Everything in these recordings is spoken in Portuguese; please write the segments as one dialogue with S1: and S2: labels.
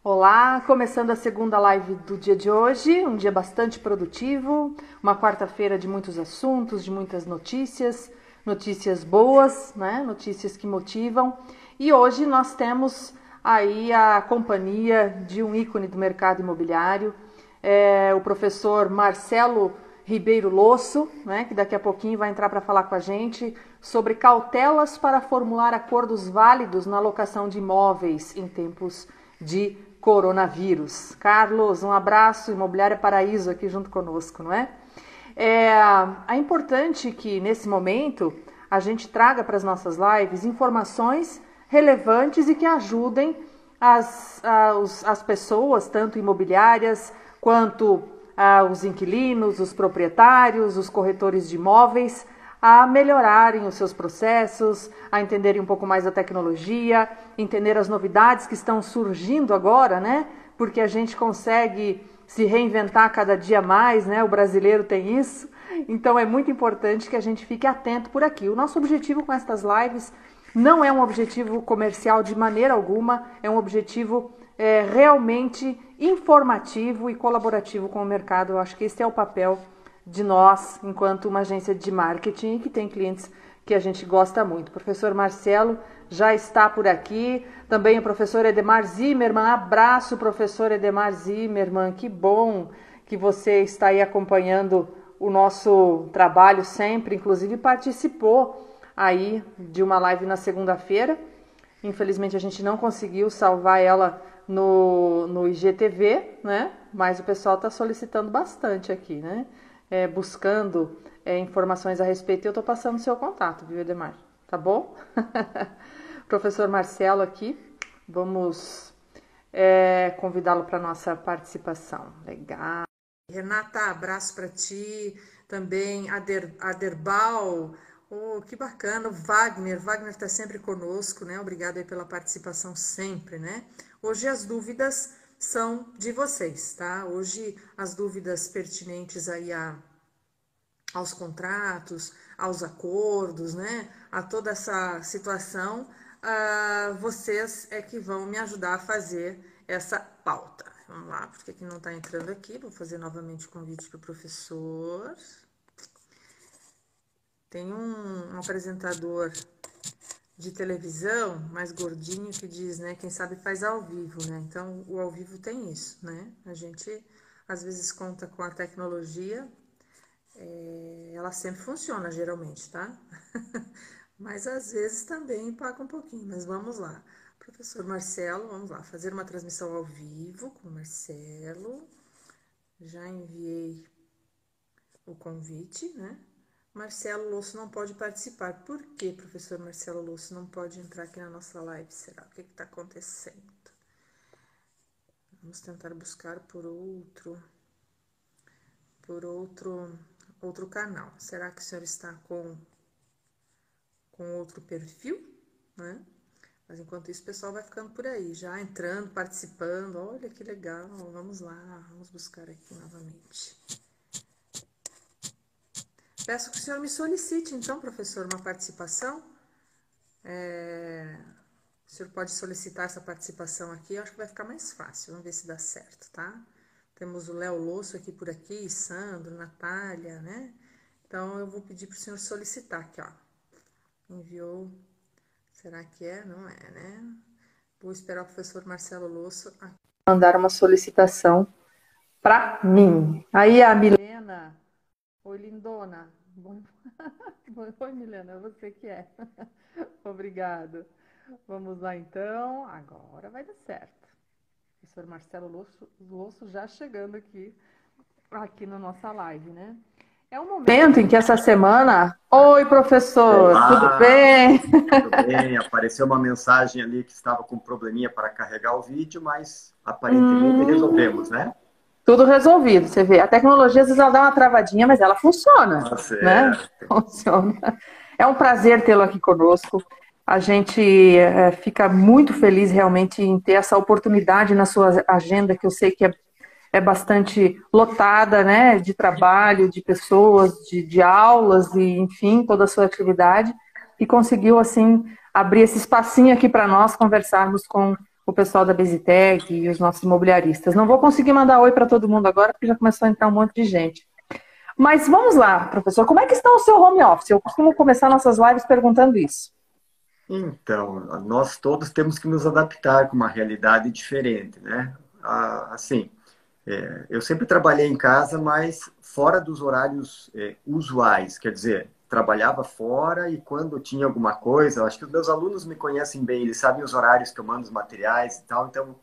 S1: Olá, começando a segunda live do dia de hoje, um dia bastante produtivo, uma quarta-feira de muitos assuntos, de muitas notícias, notícias boas, né? Notícias que motivam. E hoje nós temos aí a companhia de um ícone do mercado imobiliário, o professor Marcelo Ribeiro Losso, né? Que daqui a pouquinho vai entrar para falar com a gente sobre cautelas para formular acordos válidos na locação de imóveis em tempos de coronavírus. Carlos, um abraço, Imobiliária Paraíso aqui junto conosco, não é? É importante que nesse momento a gente traga para as nossas lives informações relevantes e que ajudem as pessoas, tanto imobiliárias quanto os inquilinos, os proprietários, os corretores de imóveis, a melhorarem os seus processos, a entenderem um pouco mais a tecnologia, entender as novidades que estão surgindo agora, né? Porque a gente consegue se reinventar cada dia mais, né? O brasileiro tem isso. Então é muito importante que a gente fique atento por aqui. O nosso objetivo com estas lives não é um objetivo comercial de maneira alguma, é um objetivo realmente informativo e colaborativo com o mercado. Eu acho que esse é o papel de nós, enquanto uma agência de marketing que tem clientes que a gente gosta muito. O professor Marcelo já está por aqui, também o professor Edemar Zimmermann. Abraço, professor Edemar Zimmermann, que bom que você está aí acompanhando o nosso trabalho sempre, inclusive participou aí de uma live na segunda-feira. Infelizmente a gente não conseguiu salvar ela no IGTV, né? Mas o pessoal está solicitando bastante aqui, né? Buscando informações a respeito, e eu estou passando o seu contato, viu, Edemar? Tá bom? Professor Marcelo aqui, vamos convidá-lo para a nossa participação. Legal. Renata, abraço para ti. Também Aderbal, que bacana. Wagner está sempre conosco, né? Obrigado aí pela participação sempre, né? Hoje as dúvidas são de vocês, tá? Hoje as dúvidas pertinentes aí aos contratos, aos acordos, né? A toda essa situação, vocês é que vão me ajudar a fazer essa pauta. Vamos lá, porque aqui não está entrando aqui, vou fazer novamente o convite para o professor. Tem um apresentador de televisão, mais gordinho, que diz, né, quem sabe faz ao vivo, né? Então, o ao vivo tem isso, né? A gente, às vezes, conta com a tecnologia, ela sempre funciona, geralmente, tá? Mas, às vezes, também empaca um pouquinho, mas vamos lá. Professor Marcelo, vamos lá, fazer uma transmissão ao vivo com o Marcelo. Já enviei o convite, né? Marcelo Losso não pode participar. Por que, professor Marcelo Losso não pode entrar aqui na nossa live? Será? O que está acontecendo? Vamos tentar buscar por outro canal. Será que o senhor está com outro perfil, né? Mas enquanto isso, o pessoal vai ficando por aí, já entrando, participando. Olha que legal. Vamos lá, vamos buscar aqui novamente. Peço que o senhor me solicite, então, professor, uma participação. O senhor pode solicitar essa participação aqui, eu acho que vai ficar mais fácil. Vamos ver se dá certo, tá? Temos o Léo Losso aqui por aqui, Sandro, Natália, né? Então, eu vou pedir para o senhor solicitar aqui, ó. Enviou. Será que é? Não é, né? Vou esperar o professor Marcelo Losso mandar uma solicitação para mim. Aí a Milena. Oi, lindona. Oi, Milena, é você que é. Obrigado. Vamos lá, então. Agora vai dar certo. Professor Marcelo Losso já chegando aqui na nossa live, né? É um momento em que essa semana... Oi, professor, olá, tudo bem?
S2: Tudo bem, apareceu uma mensagem ali que estava com probleminha para carregar o vídeo, mas aparentemente resolvemos, né?
S1: Tudo resolvido, você vê. A tecnologia, às vezes, ela dá uma travadinha, mas ela funciona, né? Funciona. É um prazer tê-lo aqui conosco. A gente fica muito feliz, realmente, em ter essa oportunidade na sua agenda, que eu sei que é bastante lotada, né? De trabalho, de pessoas, de aulas, e, enfim, toda a sua atividade. E conseguiu, assim, abrir esse espacinho aqui para nós conversarmos com o pessoal da Basitec e os nossos imobiliaristas. Não vou conseguir mandar oi para todo mundo agora, porque já começou a entrar um monte de gente. Mas vamos lá, professor, como é que está o seu home office? Eu costumo começar nossas lives perguntando isso.
S2: Então, nós todos temos que nos adaptar com uma realidade diferente, né? Assim, eu sempre trabalhei em casa, mas fora dos horários usuais, quer dizer, trabalhava fora e quando tinha alguma coisa, acho que os meus alunos me conhecem bem, eles sabem os horários que eu mando os materiais e tal, então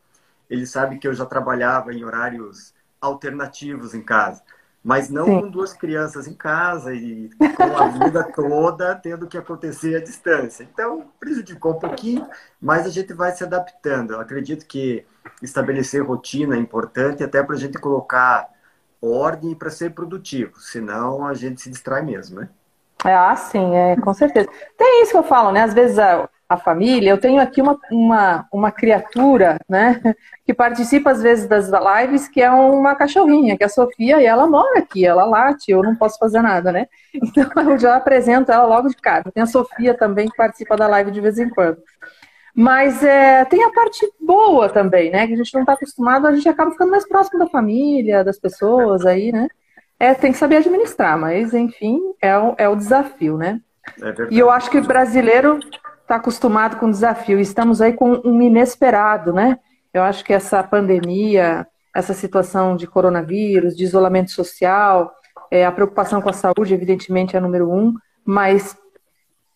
S2: eles sabem que eu já trabalhava em horários alternativos em casa, mas não
S1: Sim.
S2: com duas crianças em casa e com a vida toda tendo que acontecer à distância. Então, prejudicou um pouquinho, mas a gente vai se adaptando. Eu acredito que estabelecer rotina é importante até para a gente colocar ordem para ser produtivo, senão a gente se distrai mesmo, né?
S1: Sim, com certeza. Tem isso que eu falo, né? Às vezes a família, eu tenho aqui uma criatura, né? Que participa às vezes das lives, que é uma cachorrinha, que é a Sofia, e ela mora aqui, ela late, eu não posso fazer nada, né? Então eu já apresento ela logo de cara. Tem a Sofia também, que participa da live de vez em quando. Mas tem a parte boa também, né? Que a gente não está acostumado, a gente acaba ficando mais próximo da família, das pessoas aí, né? Tem que saber administrar, mas enfim, é o desafio, né?
S2: É
S1: E eu
S2: verdade.
S1: acho que o brasileiro está acostumado com desafio. Estamos aí com um inesperado, né? Eu acho que essa pandemia, essa situação de coronavírus, de isolamento social, a preocupação com a saúde, evidentemente, é número um, mas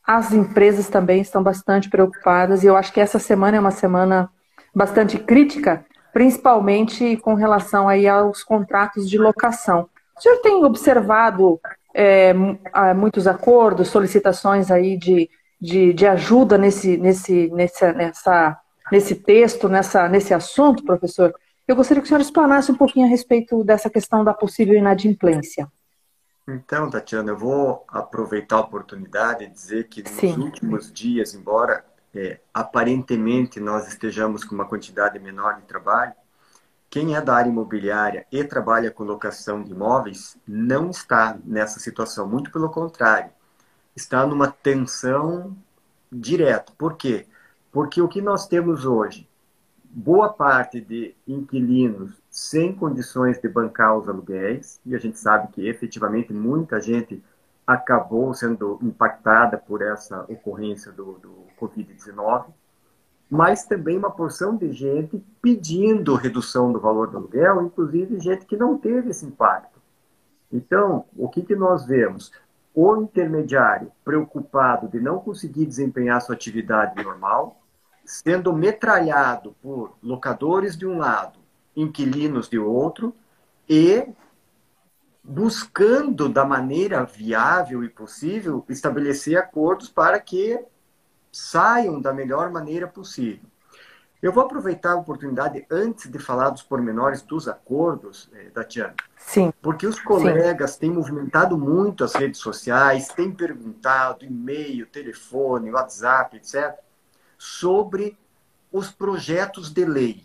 S1: as empresas também estão bastante preocupadas e eu acho que essa semana é uma semana bastante crítica, principalmente com relação aí aos contratos de locação. O senhor tem observado muitos acordos, solicitações aí de ajuda nesse texto, nesse assunto, professor? Eu gostaria que o senhor explanasse um pouquinho a respeito dessa questão da possível inadimplência.
S2: Então, Tatiana, eu vou aproveitar a oportunidade e dizer que nos
S1: Sim,
S2: últimos dias, embora aparentemente nós estejamos com uma quantidade menor de trabalho, quem é da área imobiliária e trabalha com locação de imóveis não está nessa situação, muito pelo contrário, está numa tensão direta. Por quê? Porque o que nós temos hoje, boa parte de inquilinos sem condições de bancar os aluguéis, e a gente sabe que efetivamente muita gente acabou sendo impactada por essa ocorrência do Covid-19, mas também uma porção de gente pedindo redução do valor do aluguel, inclusive gente que não teve esse impacto. Então, o que nós vemos? O intermediário preocupado de não conseguir desempenhar sua atividade normal, sendo metralhado por locadores de um lado, inquilinos de outro, e buscando, da maneira viável e possível, estabelecer acordos para que saiam da melhor maneira possível. Eu vou aproveitar a oportunidade, antes de falar dos pormenores dos acordos, Tatiana,
S1: sim,
S2: porque os
S1: sim.
S2: colegas têm movimentado muito as redes sociais, têm perguntado, e-mail, telefone, WhatsApp, etc., sobre os projetos de lei.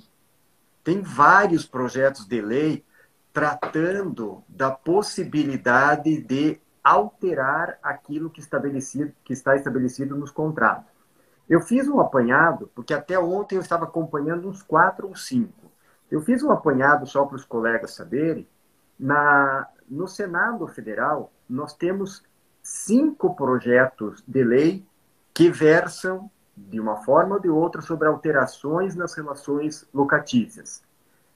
S2: Tem vários projetos de lei tratando da possibilidade de alterar aquilo que está estabelecido nos contratos. Eu fiz um apanhado, porque até ontem eu estava acompanhando uns 4 ou 5. Eu fiz um apanhado só para os colegas saberem. No Senado Federal, nós temos 5 projetos de lei que versam, de uma forma ou de outra, sobre alterações nas relações locatícias.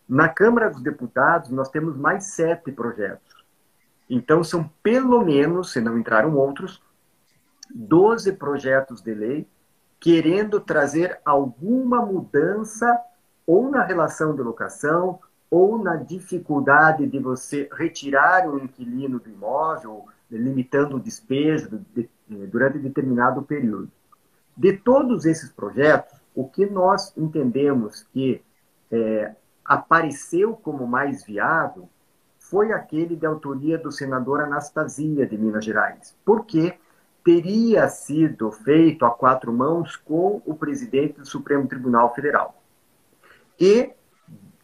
S2: Na Câmara dos Deputados, nós temos mais 7 projetos. Então, são pelo menos, se não entraram outros, 12 projetos de lei querendo trazer alguma mudança ou na relação de locação ou na dificuldade de você retirar o inquilino do imóvel, limitando o despejo durante determinado período. De todos esses projetos, o que nós entendemos que apareceu como mais viável foi aquele de autoria do senador Anastasia, de Minas Gerais. Por quê? Teria sido feito a 4 mãos com o presidente do Supremo Tribunal Federal. E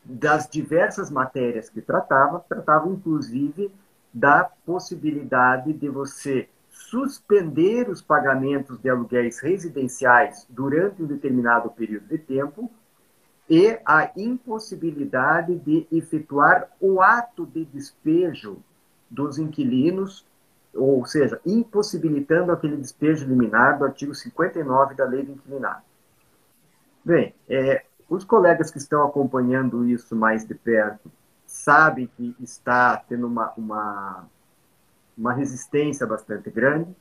S2: das diversas matérias que tratava inclusive da possibilidade de você suspender os pagamentos de aluguéis residenciais durante um determinado período de tempo e a impossibilidade de efetuar o ato de despejo dos inquilinos, ou seja, impossibilitando aquele despejo liminar do artigo 59 da Lei do Inquilinato. Bem, os colegas que estão acompanhando isso mais de perto sabem que está tendo uma resistência bastante grande,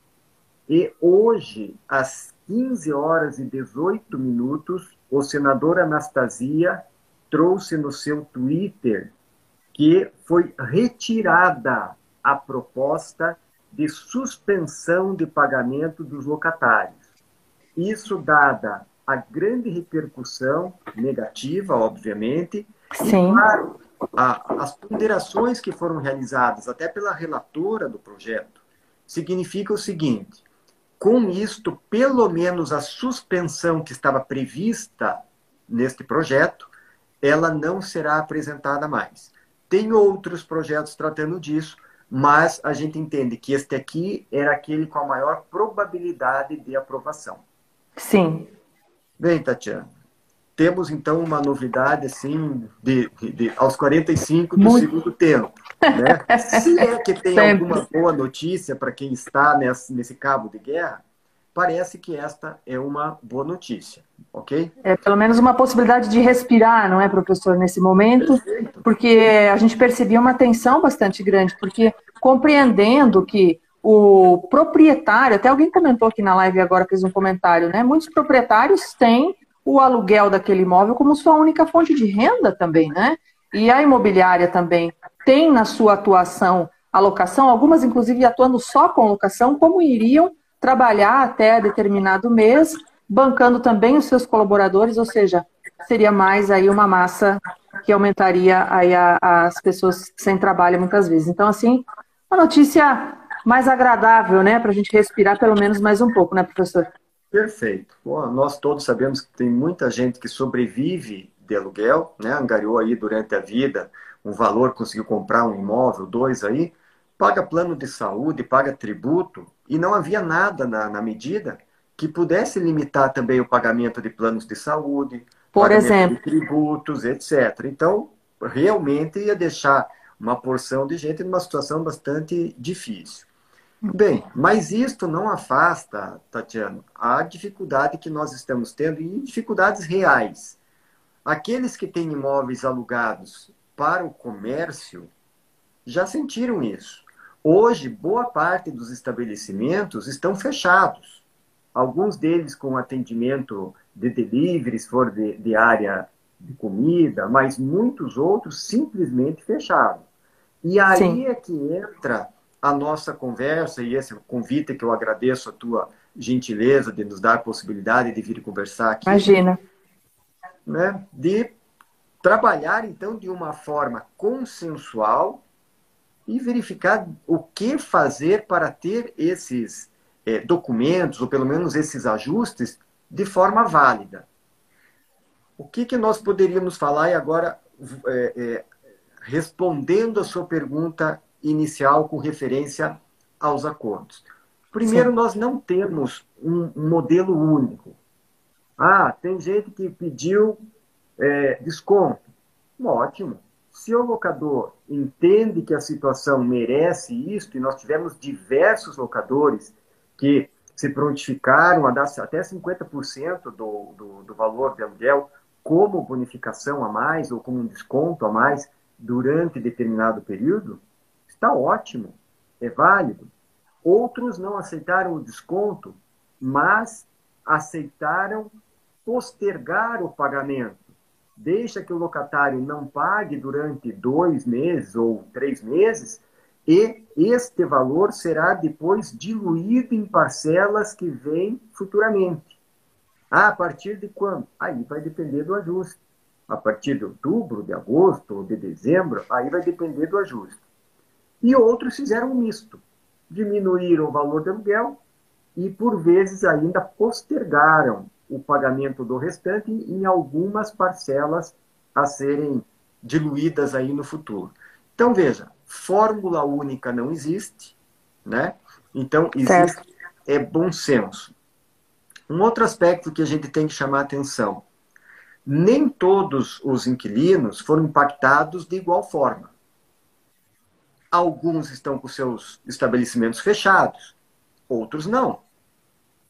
S2: e hoje, às 15 horas e 18 minutos, o senador Anastasia trouxe no seu Twitter que foi retirada a proposta de suspensão de pagamento dos locatários. Isso dada a grande repercussão negativa, obviamente,
S1: Sim.
S2: E, claro, as ponderações que foram realizadas até pela relatora do projeto significa o seguinte: com isto, pelo menos a suspensão que estava prevista neste projeto, ela não será apresentada mais. Tem outros projetos tratando disso, mas a gente entende que este aqui era aquele com a maior probabilidade de aprovação.
S1: Sim.
S2: Bem, Tatiana, temos então uma novidade assim aos 45 do segundo tempo. Né? Se é que tem alguma boa notícia para quem está nesse cabo de guerra, parece que esta é uma boa notícia, ok?
S1: É pelo menos uma possibilidade de respirar, não é, professor, nesse momento? Perfeito. Porque a gente percebia uma tensão bastante grande, porque compreendendo que o proprietário, até alguém comentou aqui na live agora, fez um comentário, né? Muitos proprietários têm o aluguel daquele imóvel como sua única fonte de renda também, né? E a imobiliária também tem na sua atuação a locação, algumas inclusive atuando só com locação, como iriam trabalhar até determinado mês, bancando também os seus colaboradores, ou seja, seria mais aí uma massa que aumentaria aí as pessoas sem trabalho muitas vezes. Então, assim, uma notícia mais agradável, né, para a gente respirar pelo menos mais um pouco, né, professor?
S2: Perfeito. Bom, nós todos sabemos que tem muita gente que sobrevive de aluguel, né? Angariou aí durante a vida um valor, conseguiu comprar um imóvel, dois aí, paga plano de saúde, paga tributo, e não havia nada na medida que pudesse limitar também o pagamento de planos de saúde,
S1: por exemplo,
S2: de tributos, etc. Então, realmente ia deixar uma porção de gente numa situação bastante difícil. Bem, mas isto não afasta, Tatiana, a dificuldade que nós estamos tendo, e dificuldades reais. Aqueles que têm imóveis alugados para o comércio já sentiram isso. Hoje, boa parte dos estabelecimentos estão fechados. Alguns deles com atendimento de delivery, se for de área de comida, mas muitos outros simplesmente fechados. E aí Sim. é que entra a nossa conversa, e esse convite que eu agradeço a tua gentileza de nos dar a possibilidade de vir conversar aqui.
S1: Imagina.
S2: Né, de trabalhar, então, de uma forma consensual e verificar o que fazer para ter esses documentos, ou pelo menos esses ajustes, de forma válida. O que nós poderíamos falar, e agora, respondendo a sua pergunta inicial com referência aos acordos. Primeiro, Sim. nós não temos um modelo único. Tem gente que pediu desconto. Ótimo. Se o locador entende que a situação merece isso, e nós tivemos diversos locadores que se prontificaram a dar até 50% do valor de aluguel como bonificação a mais ou como um desconto a mais durante determinado período, está ótimo, é válido. Outros não aceitaram o desconto, mas aceitaram postergar o pagamento. Deixa que o locatário não pague durante 2 meses ou 3 meses, e este valor será depois diluído em parcelas que vêm futuramente. A partir de quando? Aí vai depender do ajuste. A partir de outubro, de agosto ou de dezembro, aí vai depender do ajuste. E outros fizeram um misto. Diminuíram o valor do aluguel e, por vezes, ainda postergaram o pagamento do restante em algumas parcelas a serem diluídas aí no futuro. Então, veja, fórmula única não existe, né? Então, existe bom senso. Um outro aspecto que a gente tem que chamar a atenção. Nem todos os inquilinos foram impactados de igual forma. Alguns estão com seus estabelecimentos fechados, outros não.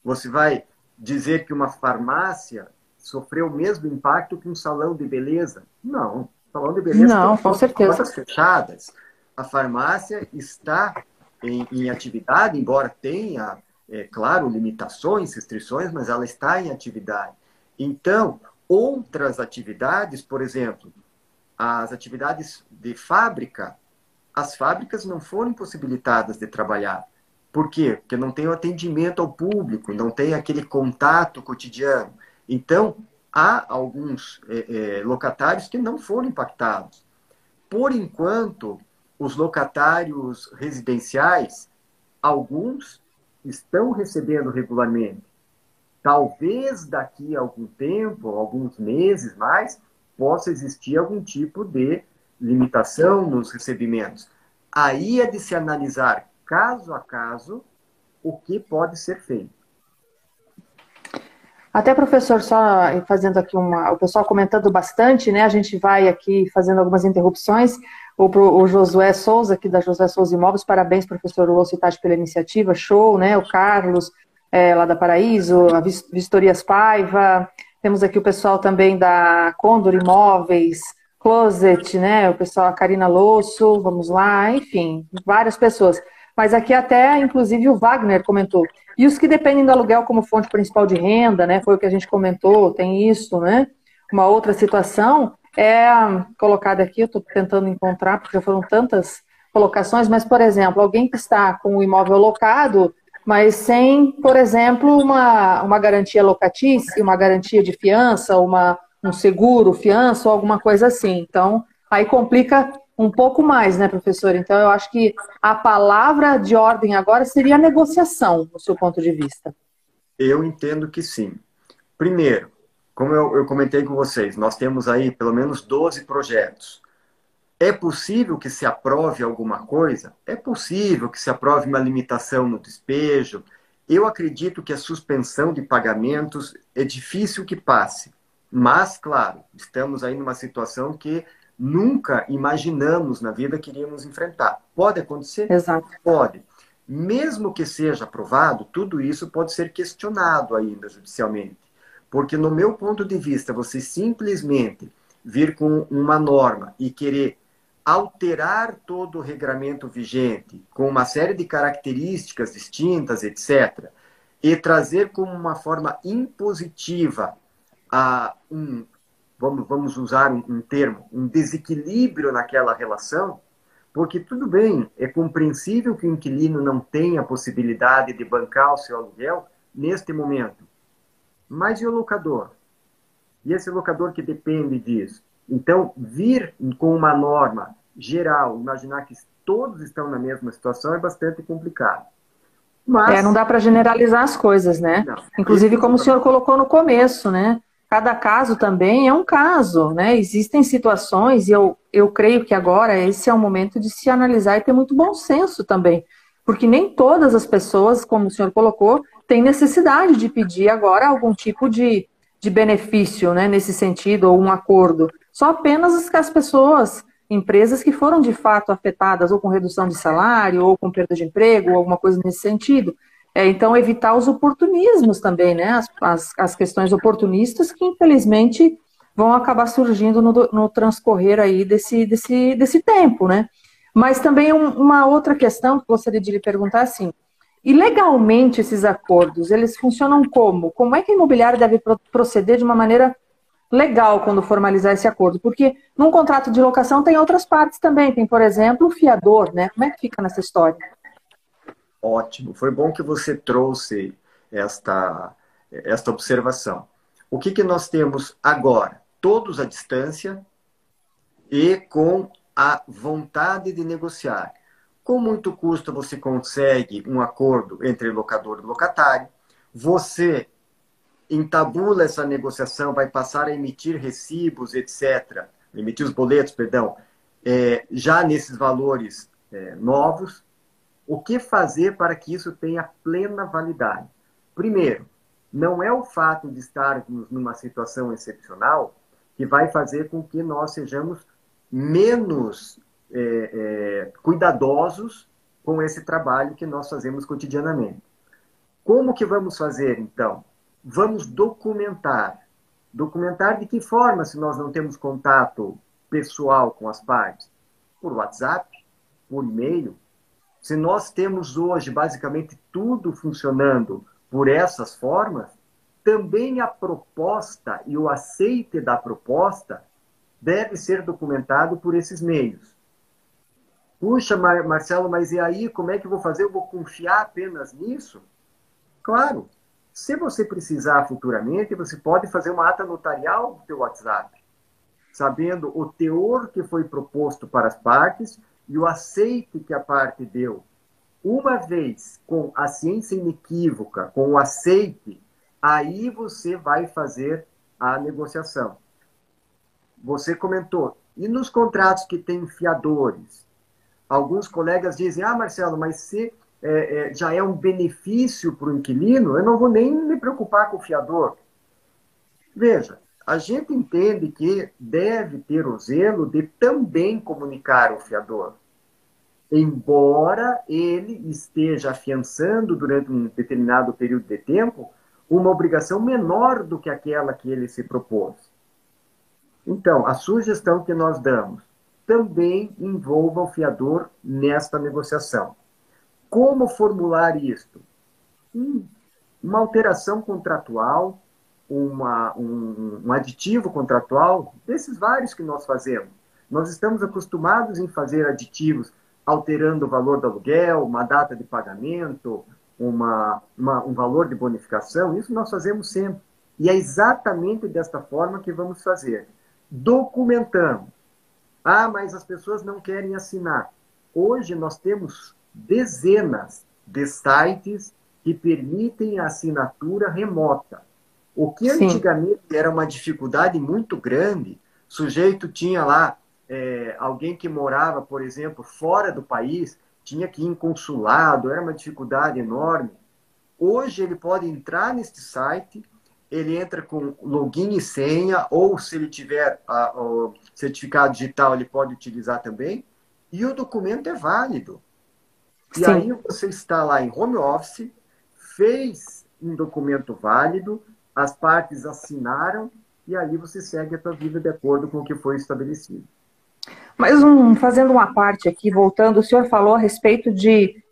S2: Você vai dizer que uma farmácia sofreu o mesmo impacto que um salão de beleza? Não. O salão de beleza
S1: Não,
S2: tem
S1: com certeza.
S2: portas fechadas. A farmácia está em atividade, embora tenha, claro, limitações, restrições, mas ela está em atividade. Então, outras atividades, por exemplo, as atividades de fábrica, as fábricas não foram possibilitadas de trabalhar. Por quê? Porque não tem o atendimento ao público, não tem aquele contato cotidiano. Então, há alguns locatários que não foram impactados. Por enquanto, os locatários residenciais, alguns estão recebendo regularmente. Talvez daqui a algum tempo, alguns meses mais, possa existir algum tipo de limitação nos recebimentos. Aí é de se analisar caso a caso o que pode ser feito.
S1: Até, professor, só fazendo aqui o pessoal comentando bastante, né? A gente vai aqui fazendo algumas interrupções. O Josué Souza, aqui da Josué Souza Imóveis, parabéns, professor Locitati, pela iniciativa, show, né? O Carlos, lá da Paraíso, a Vistorias Paiva, temos aqui o pessoal também da Condor Imóveis, Closet, né? O pessoal, a Karina Losso, vamos lá, enfim, várias pessoas. Mas aqui até, inclusive, o Wagner comentou. E os que dependem do aluguel como fonte principal de renda, né? Foi o que a gente comentou, tem isso, né? Uma outra situação é colocada aqui, eu estou tentando encontrar, porque já foram tantas colocações, mas, por exemplo, alguém que está com o imóvel locado, mas sem, por exemplo, uma garantia locatícia, uma garantia de fiança, um seguro, fiança ou alguma coisa assim. Então, aí complica um pouco mais, né, professor? Então, eu acho que a palavra de ordem agora seria a negociação, do seu ponto de vista.
S2: Eu entendo que sim. Primeiro, como eu comentei com vocês, nós temos aí pelo menos 12 projetos. É possível que se aprove alguma coisa? É possível que se aprove uma limitação no despejo. Eu acredito que a suspensão de pagamentos é difícil que passe. Mas, claro, estamos aí numa situação que nunca imaginamos na vida que iríamos enfrentar. Pode acontecer?
S1: Exato.
S2: Pode. Mesmo que seja aprovado, tudo isso pode ser questionado ainda judicialmente. Porque, no meu ponto de vista, você simplesmente vir com uma norma e querer alterar todo o regramento vigente com uma série de características distintas, etc., e trazer como uma forma impositiva vamos usar um termo, um desequilíbrio naquela relação, porque tudo bem, é compreensível que o inquilino não tenha a possibilidade de bancar o seu aluguel neste momento. Mas e o locador? E esse locador que depende disso? Então, vir com uma norma geral, imaginar que todos estão na mesma situação é bastante complicado. Mas,
S1: não dá para generalizar as coisas, né?
S2: não,
S1: Inclusive, como o senhor colocou no começo, né? Cada caso também é um caso, né? Existem situações, e eu creio que agora esse é o momento de se analisar e ter muito bom senso também. Porque nem todas as pessoas, como o senhor colocou, têm necessidade de pedir agora algum tipo de benefício, né? Nesse sentido, ou um acordo. Só apenas as pessoas, empresas que foram de fato afetadas ou com redução de salário, ou com perda de emprego, ou alguma coisa nesse sentido. Então, evitar os oportunismos também, né? As questões oportunistas que, infelizmente, vão acabar surgindo no transcorrer aí desse tempo, né? Mas também uma outra questão que gostaria de lhe perguntar assim, e legalmente esses acordos, eles funcionam como? Como é que a imobiliária deve proceder de uma maneira legal quando formalizar esse acordo? Porque num contrato de locação tem outras partes também, tem, por exemplo, o fiador, né? Como é que fica nessa história?
S2: ótimo, foi bom que você trouxe esta observação. O que nós temos agora? Todos à distância e com a vontade de negociar. Com muito custo você consegue um acordo entre locador e locatário, você entabula essa negociação, vai passar a emitir recibos, etc., emitir os boletos, perdão, já nesses valores novos. O que fazer para que isso tenha plena validade? Primeiro, não é o fato de estarmos numa situação excepcional que vai fazer com que nós sejamos menos cuidadosos com esse trabalho que nós fazemos cotidianamente. Como que vamos fazer, então? Vamos documentar. Documentar de que forma, se nós não temos contato pessoal com as partes? Por WhatsApp, por e-mail. Se nós temos hoje, basicamente, tudo funcionando por essas formas, também a proposta e o aceite da proposta deve ser documentado por esses meios. Puxa, Marcelo, mas e aí, como é que eu vou fazer? Eu vou confiar apenas nisso? Claro, se você precisar futuramente, você pode fazer uma ata notarial do seu WhatsApp, sabendo o teor que foi proposto para as partes e o aceite que a parte deu. Uma vez com a ciência inequívoca, com o aceite, aí você vai fazer a negociação. Você comentou, e nos contratos que tem fiadores? Alguns colegas dizem, Marcelo, mas se já é um benefício para o inquilino, eu não vou nem me preocupar com o fiador. Veja, a gente entende que deve ter o zelo de também comunicar o fiador, embora ele esteja afiançando durante um determinado período de tempo uma obrigação menor do que aquela que ele se propôs. Então, a sugestão que nós damos também envolva o fiador nesta negociação. Como formular isto? Uma alteração contratual, um aditivo contratual, desses vários que nós fazemos. Nós estamos acostumados em fazer aditivos alterando o valor do aluguel, uma data de pagamento, um valor de bonificação. Isso nós fazemos sempre. E é exatamente desta forma que vamos fazer. Documentamos. Mas as pessoas não querem assinar. Hoje nós temos dezenas de sites que permitem a assinatura remota. O que antigamente era uma dificuldade muito grande, o sujeito tinha lá alguém que morava, por exemplo, fora do país, tinha que ir em consulado, era uma dificuldade enorme. Hoje ele pode entrar neste site, ele entra com login e senha, ou se ele tiver o certificado digital, ele pode utilizar também, e o documento é válido. E aí você está lá em home office, fez um documento válido, as partes assinaram, e aí você segue a sua vida de acordo com o que foi estabelecido.
S1: Mas fazendo uma parte aqui, voltando, o senhor falou a respeito de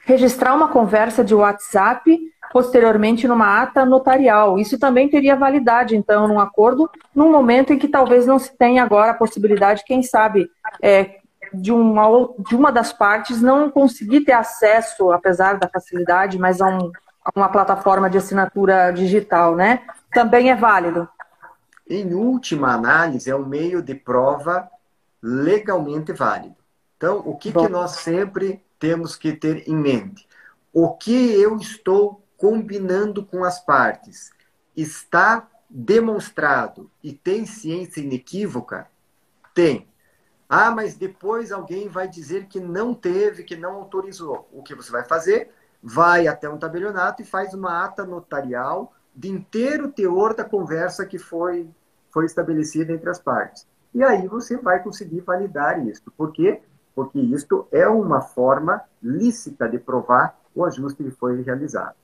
S1: registrar uma conversa de WhatsApp posteriormente numa ata notarial. Isso também teria validade, então, num acordo, num momento em que talvez não se tenha agora a possibilidade, quem sabe, de uma das partes não conseguir ter acesso, apesar da facilidade, mas a uma plataforma de assinatura digital, né? Também é válido.
S2: Em última análise, é um meio de prova legalmente válido. Então, o que nós sempre temos que ter em mente? O que eu estou combinando com as partes está demonstrado e tem ciência inequívoca? Tem. Mas depois alguém vai dizer que não teve, que não autorizou. O que você vai fazer? Vai até um tabelionato e faz uma ata notarial de inteiro teor da conversa que foi estabelecida entre as partes. E aí você vai conseguir validar isso. Por quê? Porque isto é uma forma lícita de provar o ajuste que foi realizado.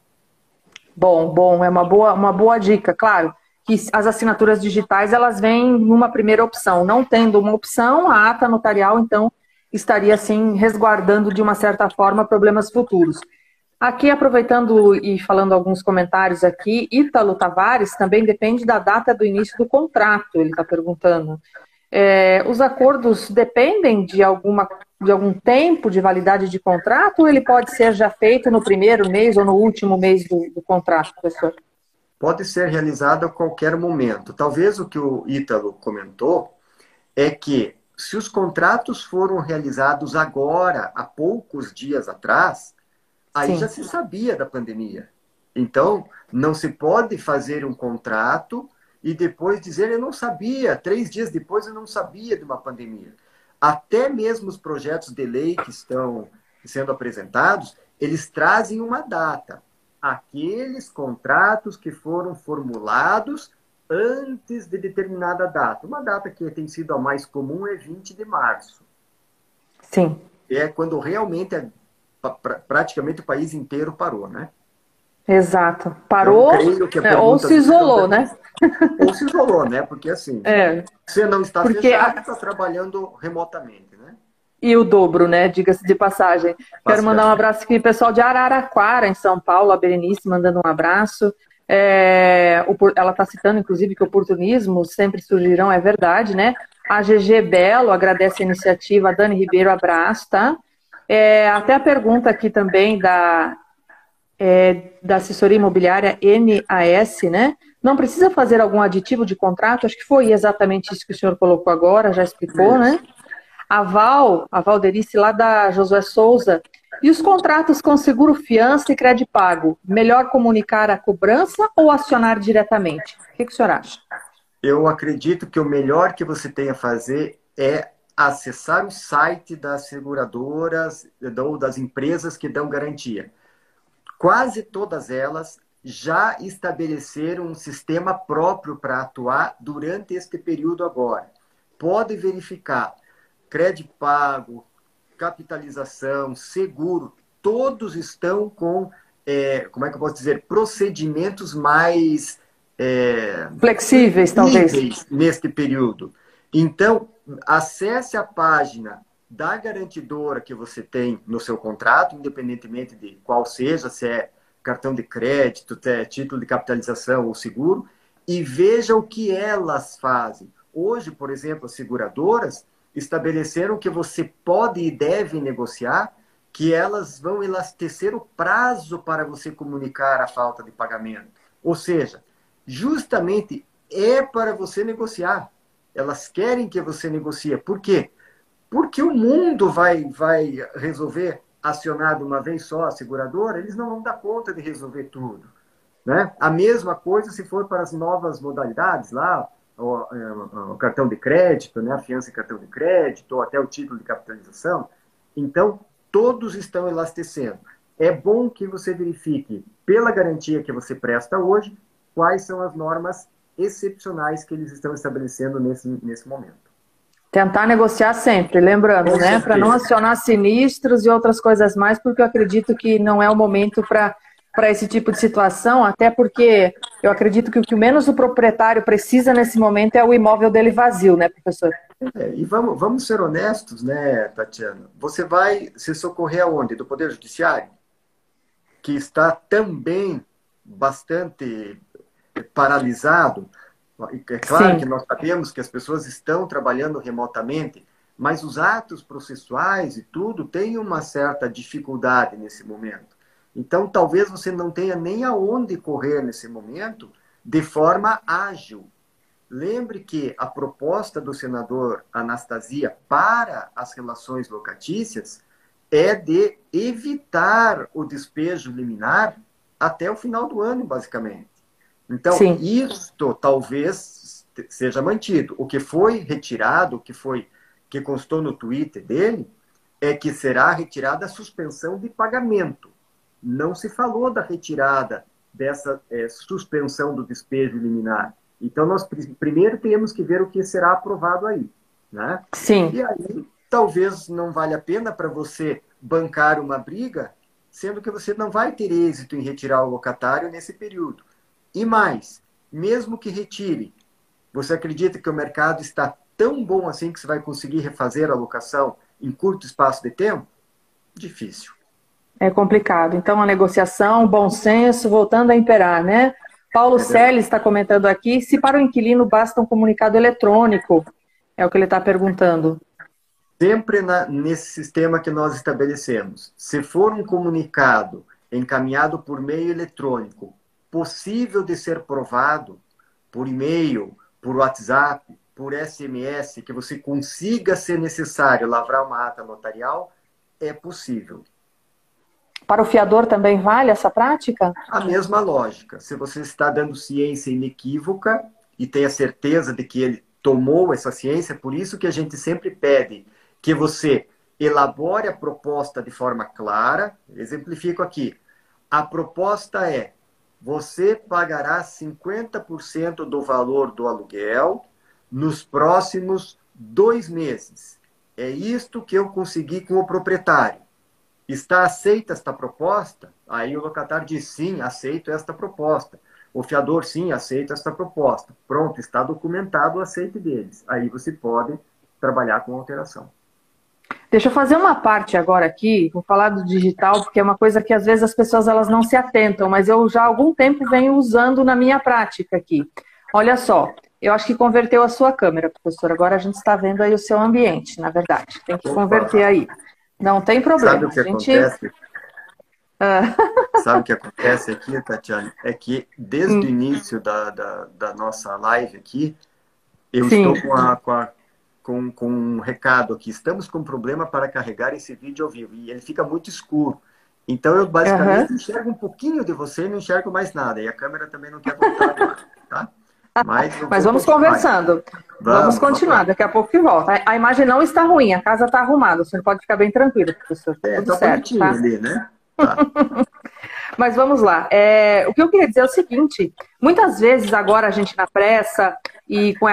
S1: Bom, é uma boa dica. Claro que as assinaturas digitais, elas vêm numa primeira opção. Não tendo uma opção, a ata notarial, então, estaria, assim, resguardando, de uma certa forma, problemas futuros. Aqui, aproveitando e falando alguns comentários aqui, Ítalo Tavares também depende da data do início do contrato, ele está perguntando. Os acordos dependem de algum tempo de validade de contrato, ou ele pode ser já feito no primeiro mês ou no último mês do contrato, professor?
S2: Pode ser realizado a qualquer momento. Talvez o que o Ítalo comentou é que, se os contratos foram realizados agora, há poucos dias atrás, aí já se sabia da pandemia. Então, não se pode fazer um contrato e depois dizer, eu não sabia, 3 dias depois eu não sabia de uma pandemia. Até mesmo os projetos de lei que estão sendo apresentados, eles trazem uma data. Aqueles contratos que foram formulados antes de determinada data. Uma data que tem sido a mais comum é 20 de março.
S1: Sim.
S2: É quando realmente praticamente o país inteiro parou, né?
S1: Exato.
S2: Então,
S1: Parou,
S2: creio que a
S1: né, ou
S2: pergunta...
S1: se isolou, né?
S2: Ou se isolou, né? Porque assim,
S1: É,
S2: você não está
S1: porque
S2: fechado, está trabalhando remotamente, né?
S1: e o dobro, né? Diga-se de passagem. Quero mandar um
S2: Basicamente.
S1: abraço aqui, pessoal de Araraquara, em São Paulo, a Berenice mandando um abraço. Ela está citando, inclusive, que oportunismos sempre surgirão, é verdade, né? A GG Belo agradece a iniciativa, a Dani Ribeiro, abraço, tá? Até a pergunta aqui também da assessoria imobiliária NAS, né? Não precisa fazer algum aditivo de contrato? Acho que foi exatamente isso que o senhor colocou agora, já explicou, né?
S2: Isso.
S1: A Valderice, lá da Josué Souza. E os contratos com seguro fiança e crédito pago? Melhor comunicar a cobrança ou acionar diretamente? O que o senhor acha?
S2: Eu acredito que o melhor que você tem a fazer é acessar o site das seguradoras ou das empresas que dão garantia. Quase todas elas já estabeleceram um sistema próprio para atuar durante este período agora. Pode verificar crédito pago, capitalização, seguro, todos estão com, como é que eu posso dizer, procedimentos mais
S1: Flexíveis, talvez.
S2: flexíveis neste período. Então, acesse a página da garantidora que você tem no seu contrato, independentemente de qual seja, se é cartão de crédito, se é título de capitalização ou seguro, e veja o que elas fazem. Hoje, por exemplo, as seguradoras estabeleceram que você pode e deve negociar, que elas vão elastecer o prazo para você comunicar a falta de pagamento. Ou seja, justamente é para você negociar. Elas querem que você negocie. Por quê? Porque o mundo vai resolver acionar de uma vez só a seguradora, eles não vão dar conta de resolver tudo. Né? A mesma coisa se for para as novas modalidades lá, o cartão de crédito, né? A fiança em cartão de crédito, ou até o título de capitalização. Então, todos estão elastecendo. É bom que você verifique, pela garantia que você presta hoje, quais são as normas excepcionais que eles estão estabelecendo nesse momento.
S1: Tentar negociar sempre, lembrando,
S2: Com
S1: né? Para não
S2: certeza.
S1: acionar sinistros e outras coisas mais, porque eu acredito que não é o momento para esse tipo de situação, até porque eu acredito que o que menos o proprietário precisa nesse momento é o imóvel dele vazio, né, professor?
S2: E vamos ser honestos, né, Tatiana? Você vai se socorrer aonde? Do Poder Judiciário? Que está também bastante paralisado. É claro
S1: Sim.
S2: que nós sabemos que as pessoas estão trabalhando remotamente, mas os atos processuais e tudo têm uma certa dificuldade nesse momento. Então, talvez você não tenha nem aonde correr nesse momento de forma ágil. Lembre que a proposta do senador Anastasia para as relações locatícias é de evitar o despejo liminar até o final do ano, basicamente. Então,
S1: Sim.
S2: isto talvez seja mantido. O que foi retirado, que constou no Twitter dele, é que será retirada a suspensão de pagamento. Não se falou da retirada dessa suspensão do despejo liminar. Então, nós primeiro temos que ver o que será aprovado aí. Né?
S1: Sim.
S2: E aí, talvez não valha a pena para você bancar uma briga, sendo que você não vai ter êxito em retirar o locatário nesse período. E mais, mesmo que retire, você acredita que o mercado está tão bom assim que você vai conseguir refazer a locação em curto espaço de tempo? Difícil.
S1: É complicado. Então, a negociação, bom senso, voltando a imperar, né? Paulo
S2: É verdade.
S1: Selle está comentando aqui, se para o inquilino basta um comunicado eletrônico, é o que ele está perguntando.
S2: Sempre nesse sistema que nós estabelecemos, se for um comunicado encaminhado por meio eletrônico, possível de ser provado por e-mail, por WhatsApp, por SMS, que você consiga, se necessário, lavrar uma ata notarial, é possível.
S1: Para o fiador também vale essa prática?
S2: A mesma lógica. Se você está dando ciência inequívoca e tem a certeza de que ele tomou essa ciência, por isso que a gente sempre pede que você elabore a proposta de forma clara. Exemplifico aqui. A proposta é: você pagará 50% do valor do aluguel nos próximos 2 meses. É isto que eu consegui com o proprietário. Está aceita esta proposta? Aí o locatário diz, sim, aceito esta proposta. O fiador, sim, aceita esta proposta. Pronto, está documentado o aceite deles. Aí você pode trabalhar com alteração.
S1: Deixa eu fazer uma parte agora aqui, vou falar do digital, porque é uma coisa que às vezes as pessoas elas não se atentam, mas eu já há algum tempo venho usando na minha prática aqui. Olha só, eu acho que converteu a sua câmera, professor. Agora a gente está vendo aí o seu ambiente, na verdade. Tem que converter aí. Não tem problema.
S2: Sabe o que acontece? Sabe o que acontece aqui, Tatiana? É que desde o início da nossa live aqui, eu
S1: Sim.
S2: estou com um recado aqui. Estamos com um problema para carregar esse vídeo ao vivo. E ele fica muito escuro. Então, eu basicamente enxergo um pouquinho de você e não enxergo mais nada. E a câmera também não quer voltar agora, tá? Mas
S1: vamos conversando. Vamos continuar. Daqui a pouco que volta. A imagem não está ruim. A casa está arrumada. Você pode ficar bem tranquilo, professor. Tá tudo certo, tá?
S2: Ali, né? Tá.
S1: Mas vamos lá. O que eu queria dizer é o seguinte. Muitas vezes agora a gente na pressa e com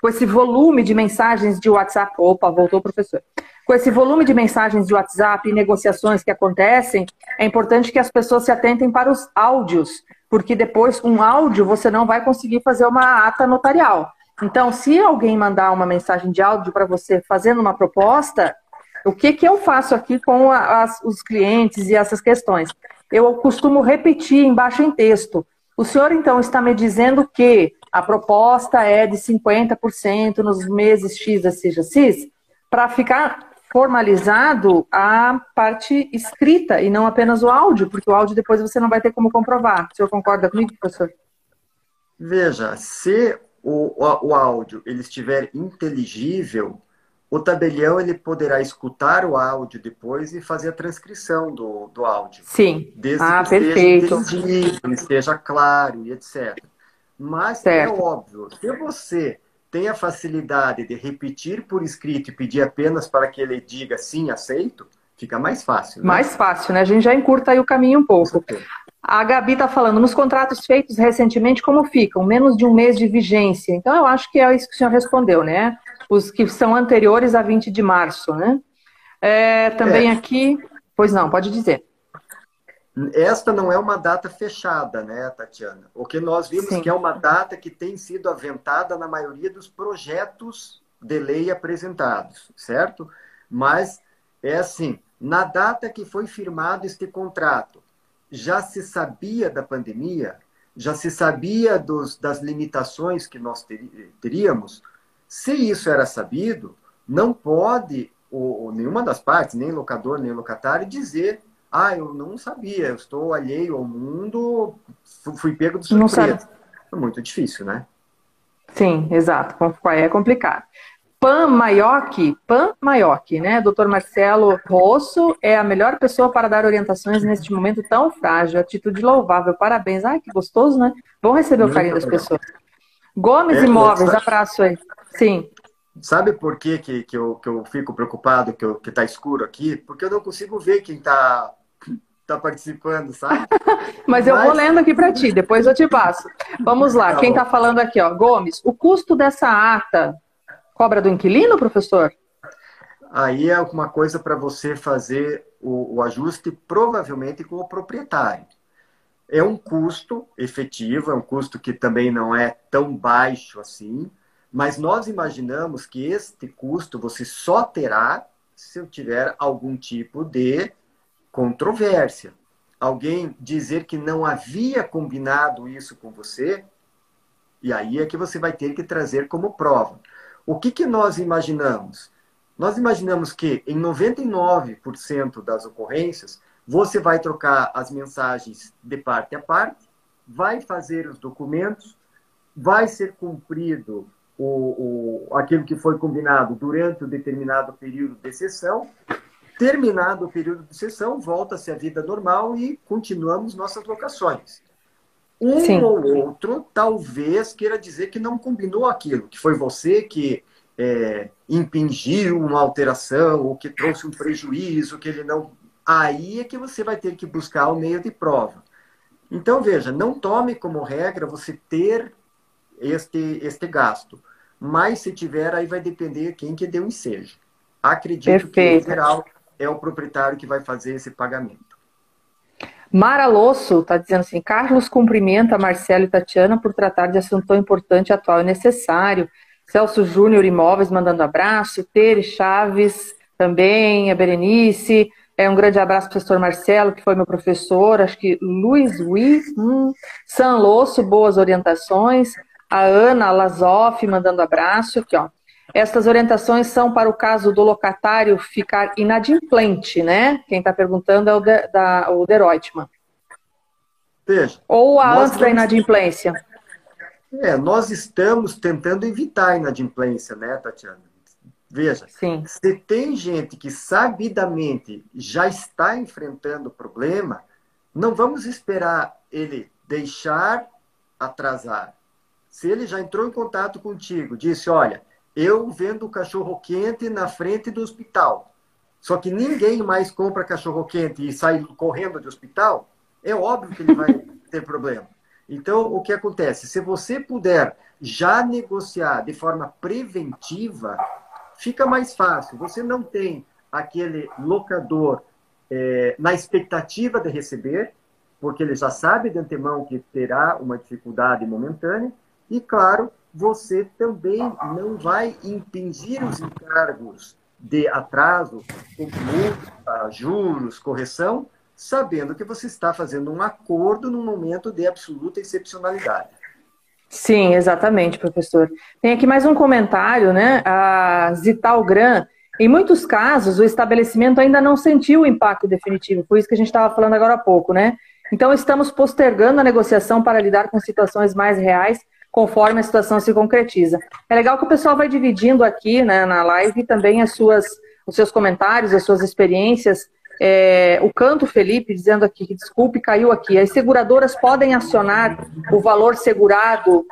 S1: esse volume de mensagens de WhatsApp... Opa, voltou o professor. Com esse volume de mensagens de WhatsApp e negociações que acontecem, é importante que as pessoas se atentem para os áudios, porque depois, um áudio, você não vai conseguir fazer uma ata notarial. Então, se alguém mandar uma mensagem de áudio para você fazendo uma proposta, o que eu faço aqui com os clientes e essas questões? Eu costumo repetir embaixo em texto. O senhor, então, está me dizendo que a proposta é de 50% nos meses X, seja X, para ficar formalizado a parte escrita e não apenas o áudio, porque o áudio depois você não vai ter como comprovar. O senhor concorda comigo, professor?
S2: Veja, se o áudio ele estiver inteligível, o tabelião ele poderá escutar o áudio depois e fazer a transcrição do áudio.
S1: Sim.
S2: Desde que
S1: perfeito.
S2: esteja inteligível, esteja claro e etc. Mas
S1: certo.
S2: é óbvio, se você tem a facilidade de repetir por escrito e pedir apenas para que ele diga sim, aceito, fica mais fácil. Né?
S1: Mais fácil, né? A gente já encurta aí o caminho um pouco. A Gabi está falando, nos contratos feitos recentemente, como ficam? Menos de um mês de vigência. Então, eu acho que é isso que o senhor respondeu, né? Os que são anteriores a 20 de março, né? Também aqui... Pois não, pode dizer.
S2: Esta não é uma data fechada, né, Tatiana? O que nós vimos
S1: Sim.
S2: que é uma data que tem sido aventada na maioria dos projetos de lei apresentados, certo? Mas é assim, na data que foi firmado este contrato, já se sabia da pandemia, já se sabia das limitações que nós teríamos. Se isso era sabido, não pode nenhuma das partes, nem locador, nem locatário, dizer eu não sabia, eu estou alheio ao mundo, fui pego de surpresa. É muito difícil, né?
S1: Sim, exato. É complicado. Pan Maioc, né? Dr. Marcelo Rosso é a melhor pessoa para dar orientações neste momento tão frágil. Atitude louvável. Parabéns. Ai, que gostoso, né? Vamos receber o carinho das pessoas. Gomes Imóveis, abraço aí. Sim.
S2: Sabe por que eu fico preocupado que está escuro aqui? Porque eu não consigo ver quem está participando, sabe?
S1: Mas eu vou lendo aqui para ti, depois eu te passo. Vamos lá, quem está falando aqui, ó, Gomes, o custo dessa ata cobra do inquilino, professor?
S2: Aí é uma coisa para você fazer o ajuste, provavelmente com o proprietário. É um custo efetivo, é um custo que também não é tão baixo assim, mas nós imaginamos que este custo você só terá se eu tiver algum tipo de controvérsia. Alguém dizer que não havia combinado isso com você, e aí é que você vai ter que trazer como prova. O que nós imaginamos? Nós imaginamos que em 99% das ocorrências, você vai trocar as mensagens de parte a parte, vai fazer os documentos, vai ser cumprido aquilo que foi combinado durante o determinado período de sessão. Terminado o período de sessão, volta-se à vida normal e continuamos nossas locações.
S1: Sim.
S2: Ou outro talvez queira dizer que não combinou aquilo, que foi você que impingiu uma alteração ou que trouxe um prejuízo, que ele não... Aí é que você vai ter que buscar o meio de prova. Então, veja, não tome como regra você ter este gasto. Mas se tiver, aí vai depender quem que deu o ensejo. Acredito que, em
S1: Perfeito.
S2: geral, é o proprietário que vai fazer esse pagamento.
S1: Mara Losso está dizendo assim: Carlos cumprimenta Marcelo e Tatiana por tratar de assunto tão importante, atual e necessário. Celso Júnior Imóveis mandando abraço. Tere Chaves também, a Berenice. Um grande abraço para o professor Marcelo, que foi meu professor. Acho que Luiz Ui. San Losso, boas orientações. A Ana Lazoff mandando abraço. Aqui, ó. Estas orientações são para o caso do locatário ficar inadimplente, né? Quem está perguntando é o Deroitman.
S2: Veja,
S1: Ou antes da inadimplência?
S2: Nós estamos tentando evitar a inadimplência, né, Tatiana? Veja,
S1: Sim.
S2: se tem gente que sabidamente já está enfrentando o problema, não vamos esperar ele deixar atrasar. Se ele já entrou em contato contigo, disse, olha, eu vendo cachorro-quente na frente do hospital, só que ninguém mais compra cachorro-quente e sai correndo do hospital, é óbvio que ele vai ter problema. Então, o que acontece? Se você puder já negociar de forma preventiva, fica mais fácil. Você não tem aquele locador na expectativa de receber, porque ele já sabe de antemão que terá uma dificuldade momentânea, e, claro, você também não vai impingir os encargos de atraso, como multa, juros, correção, sabendo que você está fazendo um acordo num momento de absoluta excepcionalidade.
S1: Sim, exatamente, professor. Tem aqui mais um comentário, né? A Zital Gran. Em muitos casos, o estabelecimento ainda não sentiu o impacto definitivo, por isso que a gente estava falando agora há pouco, né? Então, estamos postergando a negociação para lidar com situações mais reais, conforme a situação se concretiza. É legal que o pessoal vai dividindo aqui, né, na live também os seus comentários, as suas experiências. O Canto Felipe dizendo aqui que, desculpe, caiu aqui. As seguradoras podem acionar o valor segurado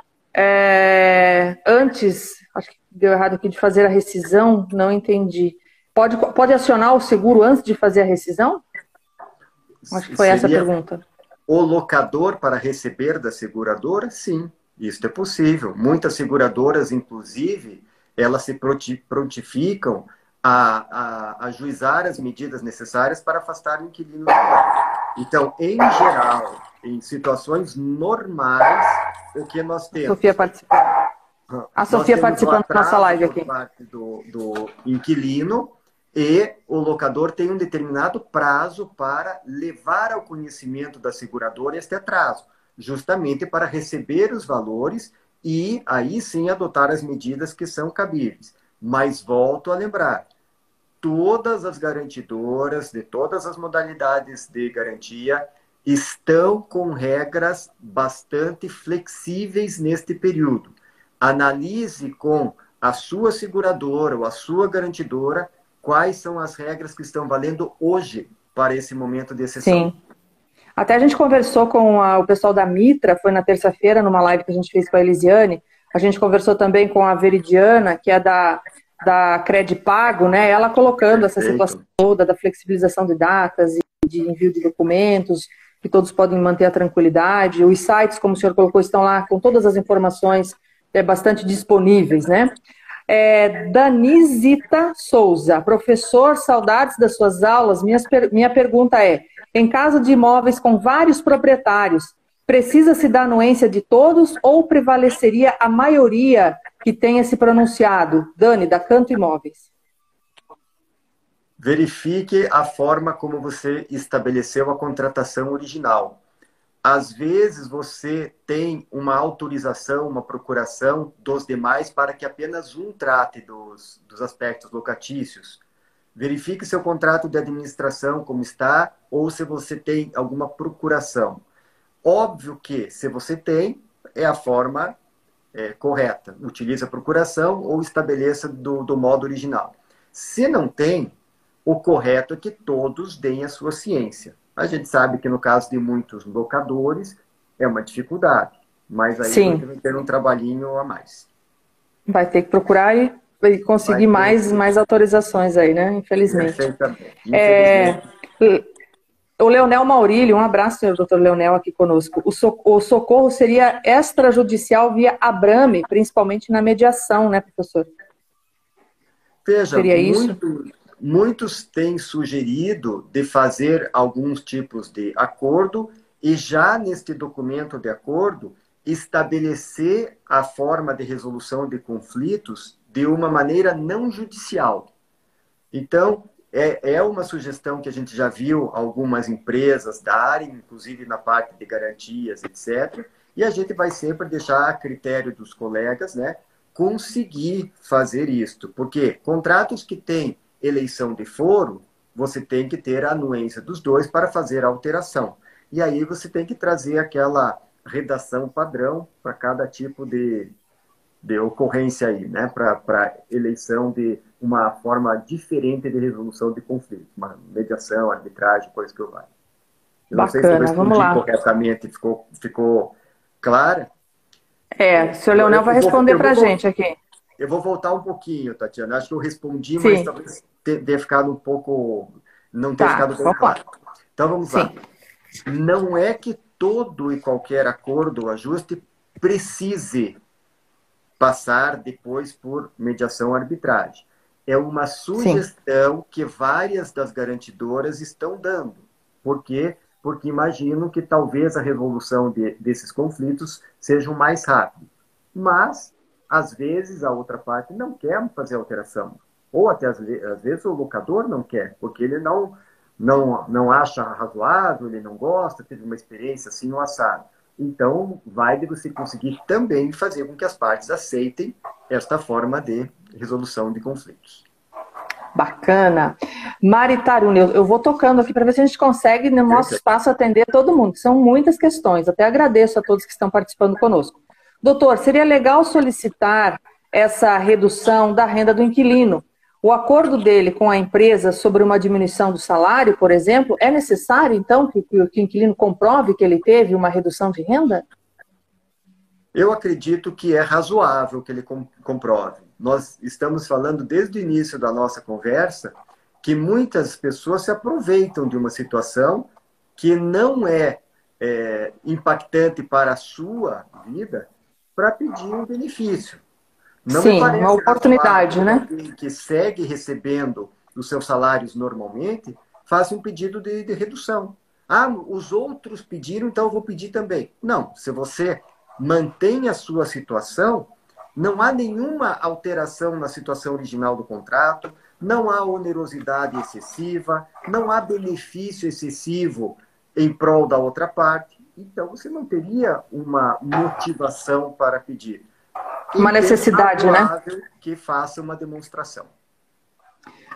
S1: antes, acho que deu errado aqui, de fazer a rescisão, não entendi. Pode acionar o seguro antes de fazer a rescisão? Acho que foi essa a pergunta.
S2: O locador para receber da seguradora? Sim, isso é possível. Muitas seguradoras, inclusive, elas se prontificam a ajuizar as medidas necessárias para afastar o inquilino. Então, em geral, em situações normais, o que nós temos?
S1: Sofia participando. A Sofia participando da nossa live aqui.
S2: Parte do inquilino, e o locador tem um determinado prazo para levar ao conhecimento da seguradora este atraso, justamente para receber os valores e aí sim adotar as medidas que são cabíveis. Mas volto a lembrar, todas as garantidoras de todas as modalidades de garantia estão com regras bastante flexíveis neste período. Analise com a sua seguradora ou a sua garantidora quais são as regras que estão valendo hoje para esse momento de exceção.
S1: Sim. Até a gente conversou com o pessoal da Mitra, foi na terça-feira, numa live que a gente fez com a Elisiane. A gente conversou também com a Veridiana, que é da Credipago, né? Ela colocando essa situação toda da flexibilização de datas e de envio de documentos, que todos podem manter a tranquilidade. Os sites, como o senhor colocou, estão lá com todas as informações bastante disponíveis, né? Danizita Souza, professor, saudades das suas aulas. Minha pergunta é, em caso de imóveis com vários proprietários, precisa-se da anuência de todos ou prevaleceria a maioria que tenha se pronunciado? Dani, da Canto Imóveis.
S2: Verifique a forma como você estabeleceu a contratação original. Às vezes você tem uma autorização, uma procuração dos demais para que apenas um trate dos aspectos locatícios. Verifique seu contrato de administração como está ou se você tem alguma procuração. Óbvio que, se você tem, é a forma correta. Utilize a procuração ou estabeleça do modo original. Se não tem, o correto é que todos deem a sua ciência. A gente sabe que no caso de muitos locadores é uma dificuldade, mas aí
S1: Sim,
S2: vai ter um trabalhinho a mais.
S1: vai ter que procurar e conseguir mais autorizações aí, né? Infelizmente.
S2: Perfeitamente. Infelizmente.
S1: O Leonel Maurílio, um abraço, senhor doutor Leonel, aqui conosco. O socorro seria extrajudicial via Abrame, principalmente na mediação, né, professor?
S2: Veja,
S1: Seria isso?
S2: muitos têm sugerido de fazer alguns tipos de acordo e já neste documento de acordo estabelecer a forma de resolução de conflitos de uma maneira não judicial. Então, é uma sugestão que a gente já viu algumas empresas darem, inclusive na parte de garantias, etc. E a gente vai sempre deixar a critério dos colegas, né, conseguir fazer isto. Porque contratos que têm eleição de foro, você tem que ter a anuência dos dois para fazer a alteração. E aí você tem que trazer aquela redação padrão para cada tipo de ocorrência aí, né, para eleição de uma forma diferente de resolução de conflito, uma mediação, arbitragem, coisa que eu valho. Eu não sei se eu
S1: Bacana, vamos
S2: respondi
S1: lá.
S2: corretamente, ficou clara?
S1: O senhor Leonel vai responder para a gente aqui.
S2: Eu vou voltar um pouquinho, Tatiana. Acho que eu respondi,
S1: Sim.
S2: mas talvez tenha ficado um pouco... não tenha ficado bem claro. Então, vamos lá. Não é que todo e qualquer acordo ou ajuste precise passar depois por mediação ou arbitragem. É uma sugestão que várias das garantidoras estão dando. Por quê? Porque imaginam que talvez a resolução desses conflitos seja mais rápida. Mas, às vezes, a outra parte não quer fazer alteração. Ou até, às vezes, o locador não quer, porque ele não acha razoável, ele não gosta, teve uma experiência assim no assado. Então, vai de você conseguir também fazer com que as partes aceitem esta forma de resolução de conflitos.
S1: Bacana. Mari Taruni, eu vou tocando aqui para ver se a gente consegue, no nosso espaço, atender todo mundo. São muitas questões. Até agradeço a todos que estão participando conosco. Doutor, seria legal solicitar essa redução da renda do inquilino. O acordo dele com a empresa sobre uma diminuição do salário, por exemplo, é necessário, então, que o inquilino comprove que ele teve uma redução de renda?
S2: Eu acredito que é razoável que ele comprove. Nós estamos falando desde o início da nossa conversa que muitas pessoas se aproveitam de uma situação que não é impactante para a sua vida para pedir um benefício. Não
S1: Sim,
S2: me parece
S1: uma oportunidade, né?
S2: Que segue recebendo os seus salários normalmente, faça um pedido de redução. Ah, os outros pediram, então eu vou pedir também. Não, se você mantém a sua situação, não há nenhuma alteração na situação original do contrato, não há onerosidade excessiva, não há benefício excessivo em prol da outra parte. Então, você não teria uma motivação para pedir.
S1: Uma necessidade, né?
S2: Que faça uma demonstração.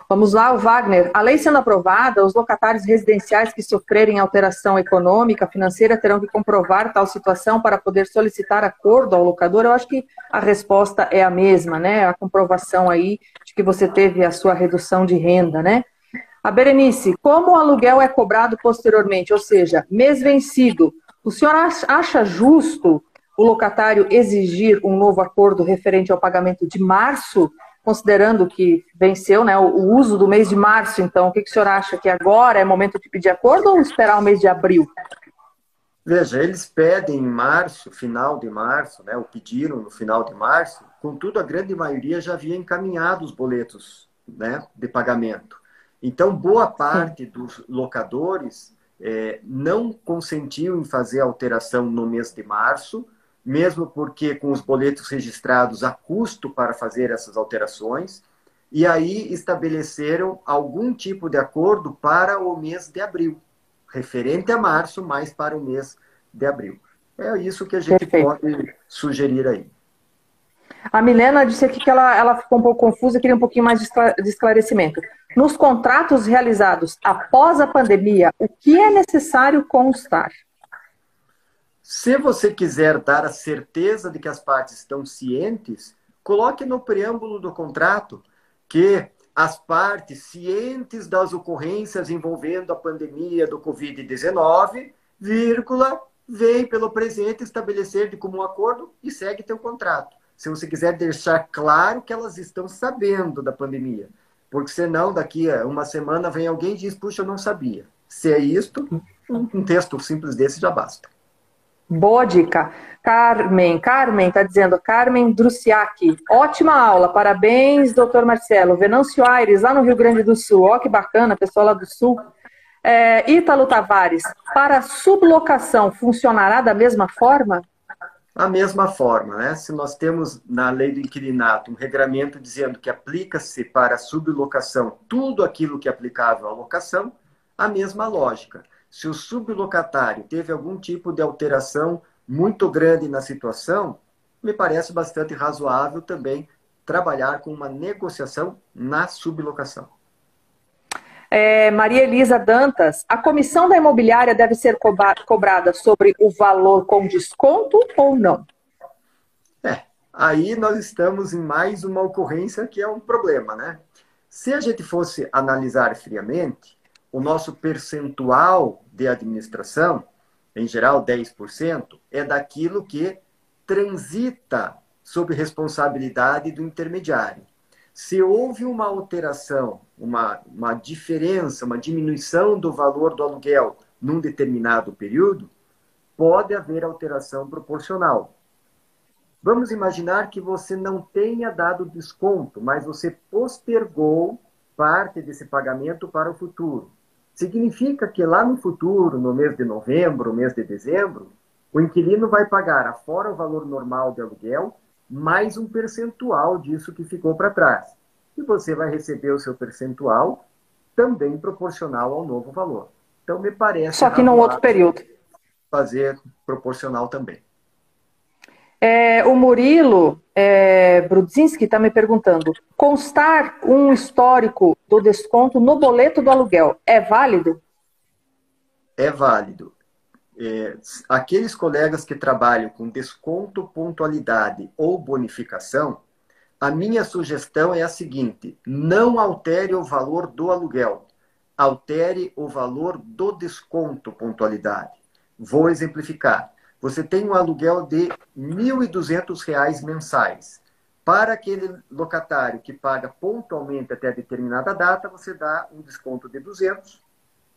S1: Vamos lá, o Wagner. A lei sendo aprovada, os locatários residenciais que sofrerem alteração econômica, financeira, terão que comprovar tal situação para poder solicitar acordo ao locador? Eu acho que a resposta é a mesma, né? A comprovação aí de que você teve a sua redução de renda, né? A Berenice, como o aluguel é cobrado posteriormente, ou seja, mês vencido, o senhor acha justo o locatário exigir um novo acordo referente ao pagamento de março, considerando que venceu, né, o uso do mês de março? Então, o que o senhor acha? Que agora é momento de pedir acordo ou esperar o mês de abril?
S2: Veja, eles pedem em março, final de março, né, ou pediram no final de março, contudo, a grande maioria já havia encaminhado os boletos, né, de pagamento. Então, boa parte dos locadores não consentiu em fazer alteração no mês de março, mesmo porque com os boletos registrados há custo para fazer essas alterações, e aí estabeleceram algum tipo de acordo para o mês de abril, referente a março, mas para o mês de abril. É isso que a gente pode sugerir aí.
S1: A Milena disse aqui que ela ficou um pouco confusa, queria um pouquinho mais de esclarecimento. Nos contratos realizados após a pandemia, o que é necessário constar?
S2: Se você quiser dar a certeza de que as partes estão cientes, coloque no preâmbulo do contrato que as partes cientes das ocorrências envolvendo a pandemia do Covid-19, vírgula, vem pelo presente estabelecer de comum acordo e segue teu contrato. Se você quiser deixar claro que elas estão sabendo da pandemia. Porque senão, daqui a uma semana, vem alguém e diz, puxa, eu não sabia. Se é isto, um texto simples desse já basta.
S1: Boa dica. Carmen está dizendo, Carmen Drusiak, ótima aula, parabéns, doutor Marcelo. Venâncio Aires, lá no Rio Grande do Sul, ó que bacana, pessoal lá do Sul. Ítalo Tavares, para sublocação, funcionará da mesma forma?
S2: A mesma forma, né? Se nós temos na lei do inquilinato um regramento dizendo que aplica-se para sublocação tudo aquilo que é aplicável à locação, a mesma lógica. Se o sublocatário teve algum tipo de alteração muito grande na situação, me parece bastante razoável também trabalhar com uma negociação na sublocação.
S1: Maria Elisa Dantas, a comissão da imobiliária deve ser cobrada sobre o valor com desconto ou não?
S2: Aí nós estamos em mais uma ocorrência que é um problema, né? Se a gente fosse analisar friamente, o nosso percentual de administração, em geral 10%, é daquilo que transita sob responsabilidade do intermediário. Se houve uma alteração, uma diferença, uma diminuição do valor do aluguel num determinado período, pode haver alteração proporcional. Vamos imaginar que você não tenha dado desconto, mas você postergou parte desse pagamento para o futuro. Significa que lá no futuro, no mês de novembro, mês de dezembro, o inquilino vai pagar, afora o valor normal de aluguel, mais um percentual disso que ficou para trás. E você vai receber o seu percentual também proporcional ao novo valor. Então, me parece...
S1: Só que num outro período.
S2: Fazer proporcional também.
S1: O Murilo Brudzinski está me perguntando, constar um histórico do desconto no boleto do aluguel é válido?
S2: É válido. Aqueles colegas que trabalham com desconto, pontualidade ou bonificação, a minha sugestão é a seguinte: não altere o valor do aluguel, altere o valor do desconto, pontualidade. Vou exemplificar. Você tem um aluguel de R$ 1.200 mensais. Para aquele locatário que paga pontualmente até determinada data, você dá um desconto de 200,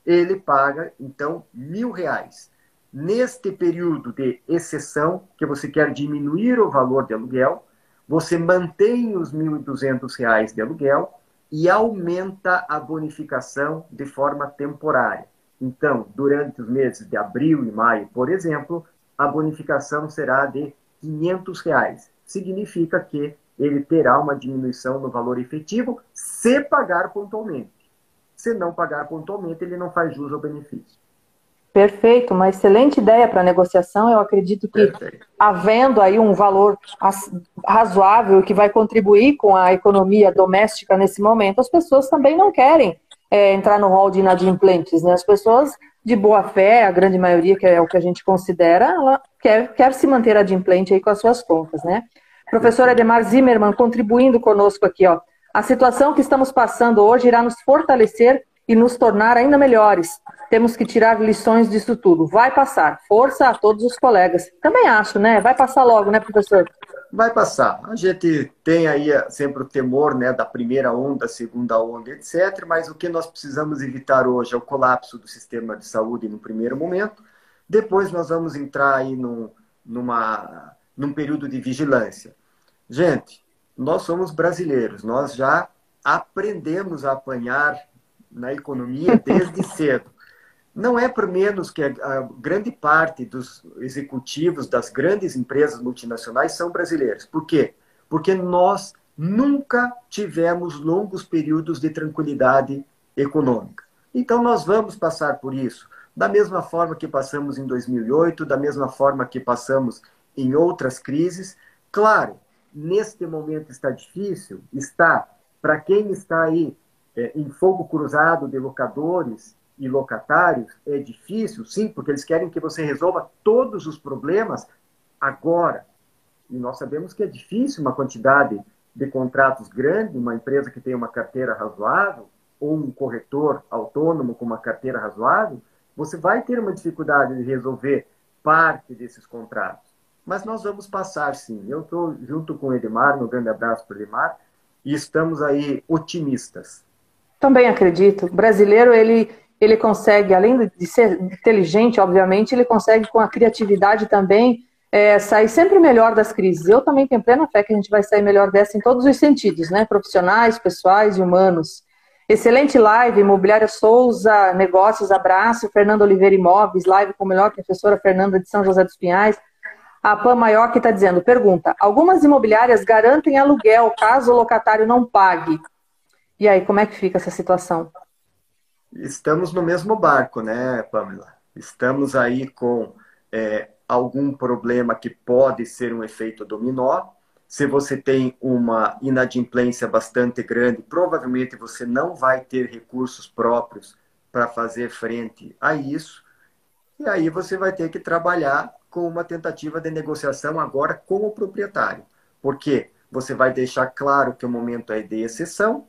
S2: ele paga, então, R$ 1.000. Neste período de exceção, que você quer diminuir o valor de aluguel, você mantém os R$ 1.200 de aluguel e aumenta a bonificação de forma temporária. Então, durante os meses de abril e maio, por exemplo, a bonificação será de R$ 500. Significa que ele terá uma diminuição no valor efetivo se pagar pontualmente. Se não pagar pontualmente, ele não faz jus ao benefício.
S1: Perfeito, uma excelente ideia para negociação. Eu acredito que, havendo aí um valor razoável que vai contribuir com a economia doméstica nesse momento, as pessoas também não querem entrar no rol de inadimplentes, né? As pessoas de boa fé, a grande maioria, que é o que a gente considera, ela quer se manter adimplente aí com as suas contas, né? Professor Edemar Zimmermann contribuindo conosco aqui, ó. A situação que estamos passando hoje irá nos fortalecer e nos tornar ainda melhores. Temos que tirar lições disso tudo. Vai passar. Força a todos os colegas. Também acho, né? Vai passar logo, né, professor?
S2: Vai passar. A gente tem aí sempre o temor, né, da primeira onda, segunda onda, etc. Mas o que nós precisamos evitar hoje é o colapso do sistema de saúde no primeiro momento. Depois nós vamos entrar aí num período de vigilância. Gente, nós somos brasileiros. Nós já aprendemos a apanhar na economia desde cedo. Não é por menos que a grande parte dos executivos das grandes empresas multinacionais são brasileiros. Por quê? Porque nós nunca tivemos longos períodos de tranquilidade econômica. Então, nós vamos passar por isso. Da mesma forma que passamos em 2008, da mesma forma que passamos em outras crises. Claro, neste momento está difícil, está, para quem está aí em fogo cruzado de locadores e locatários, é difícil, sim, porque eles querem que você resolva todos os problemas agora. E nós sabemos que é difícil uma quantidade de contratos grande, uma empresa que tem uma carteira razoável, ou um corretor autônomo com uma carteira razoável, você vai ter uma dificuldade de resolver parte desses contratos. Mas nós vamos passar, sim. Eu estou junto com o Edemar, um grande abraço para o Edemar, e estamos aí otimistas.
S1: Também acredito. O brasileiro, ele consegue, além de ser inteligente, obviamente, ele consegue com a criatividade também sair sempre melhor das crises. Eu também tenho plena fé que a gente vai sair melhor dessa em todos os sentidos, né? Profissionais, pessoais e humanos. Excelente live, Imobiliária Souza, Negócios, abraço, Fernanda Oliveira Imóveis, live com a melhor professora Fernanda de São José dos Pinhais. A Pan Maior que está dizendo, pergunta, algumas imobiliárias garantem aluguel caso o locatário não pague. E aí, como é que fica essa situação?
S2: Estamos no mesmo barco, né, Pamela? Estamos aí com algum problema que pode ser um efeito dominó. Se você tem uma inadimplência bastante grande, provavelmente você não vai ter recursos próprios para fazer frente a isso. E aí você vai ter que trabalhar com uma tentativa de negociação agora com o proprietário. Porque você vai deixar claro que o momento é de exceção.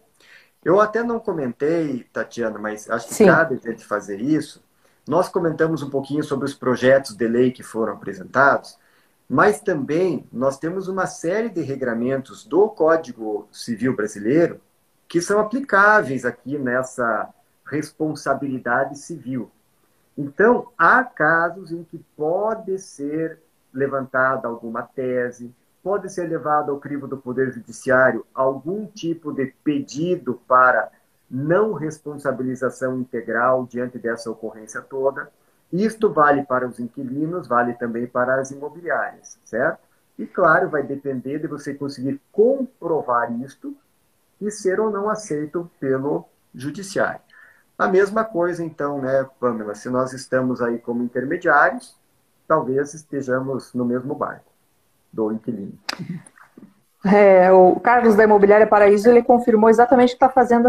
S2: Eu até não comentei, Tatiana, mas acho que
S1: Sim.
S2: cabe a gente fazer isso. Nós comentamos um pouquinho sobre os projetos de lei que foram apresentados, mas também nós temos uma série de regramentos do Código Civil Brasileiro que são aplicáveis aqui nessa responsabilidade civil. Então, há casos em que pode ser levantada alguma tese, pode ser levado ao crivo do Poder Judiciário algum tipo de pedido para não responsabilização integral diante dessa ocorrência toda. Isto vale para os inquilinos, vale também para as imobiliárias, certo? E, claro, vai depender de você conseguir comprovar isto e ser ou não aceito pelo Judiciário. A mesma coisa, então, né, Pamela? Se nós estamos aí como intermediários, talvez estejamos no mesmo barco do inquilino.
S1: O Carlos da Imobiliária Paraíso, ele confirmou exatamente que está fazendo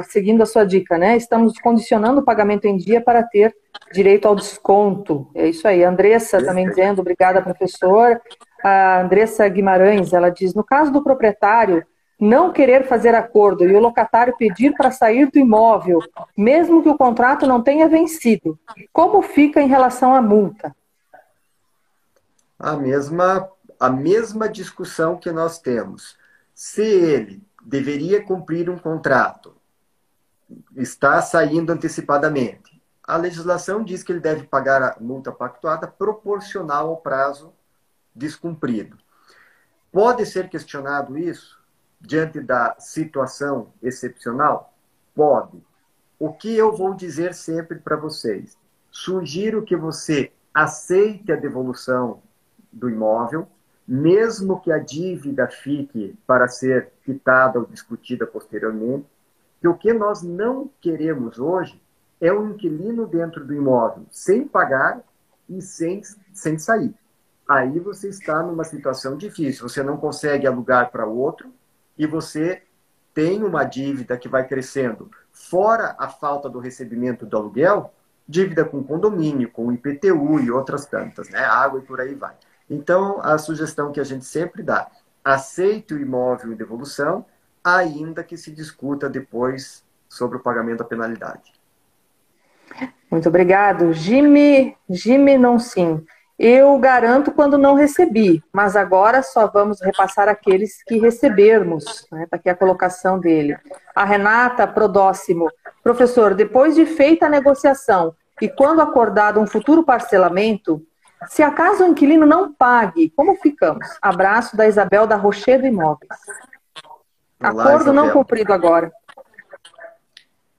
S1: seguindo a sua dica, né? Estamos condicionando o pagamento em dia para ter direito ao desconto. É isso aí. A Andressa também dizendo, obrigada, professor. A Andressa Guimarães, ela diz, no caso do proprietário não querer fazer acordo e o locatário pedir para sair do imóvel, mesmo que o contrato não tenha vencido, como fica em relação à multa?
S2: A mesma discussão que nós temos. Se ele deveria cumprir um contrato, está saindo antecipadamente, a legislação diz que ele deve pagar a multa pactuada proporcional ao prazo descumprido. Pode ser questionado isso diante da situação excepcional? Pode. O que eu vou dizer sempre para vocês? Sugiro que você aceite a devolução do imóvel, mesmo que a dívida fique para ser quitada ou discutida posteriormente, que o que nós não queremos hoje é um inquilino dentro do imóvel sem pagar e sem sair. Aí você está numa situação difícil, você não consegue alugar para outro e você tem uma dívida que vai crescendo. Fora a falta do recebimento do aluguel, dívida com condomínio, com IPTU e outras tantas, né? Água e por aí vai. Então, a sugestão que a gente sempre dá, aceite o imóvel em devolução, ainda que se discuta depois sobre o pagamento da penalidade.
S1: Muito obrigado. Jimmy Nonsim. Eu garanto quando não recebi, mas agora só vamos repassar aqueles que recebermos. Né? Está aqui a colocação dele. A Renata Prodóximo. Professor, depois de feita a negociação e quando acordado um futuro parcelamento, se acaso o inquilino não pague, como ficamos? Abraço da Isabel da Rochedo Imóveis.
S2: Olá,
S1: Acordo
S2: Isabel.
S1: não cumprido agora.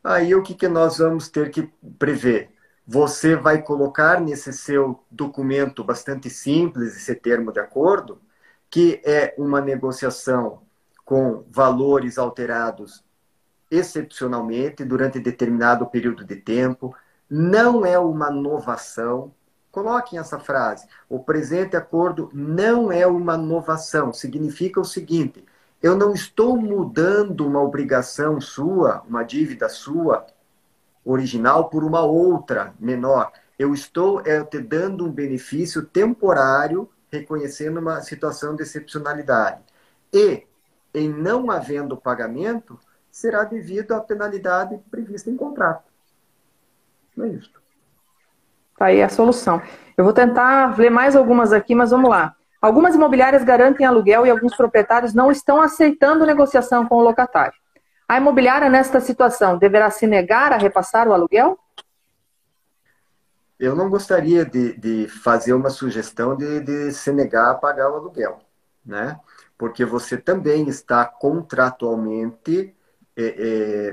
S2: Aí o que nós vamos ter que prever? Você vai colocar nesse seu documento bastante simples, esse termo de acordo, que é uma negociação com valores alterados excepcionalmente durante determinado período de tempo, não é uma novação. Coloquem essa frase. O presente acordo não é uma novação. Significa o seguinte: eu não estou mudando uma obrigação sua, uma dívida sua, original, por uma outra menor. Eu estou te dando um benefício temporário, reconhecendo uma situação de excepcionalidade. E, em não havendo pagamento, será devido à penalidade prevista em contrato. Não é isso.
S1: Tá aí a solução. Eu vou tentar ler mais algumas aqui, mas vamos lá. Algumas imobiliárias garantem aluguel e alguns proprietários não estão aceitando negociação com o locatário. A imobiliária, nesta situação, deverá se negar a repassar o aluguel?
S2: Eu não gostaria de fazer uma sugestão de se negar a pagar o aluguel, né? Porque você também está contratualmente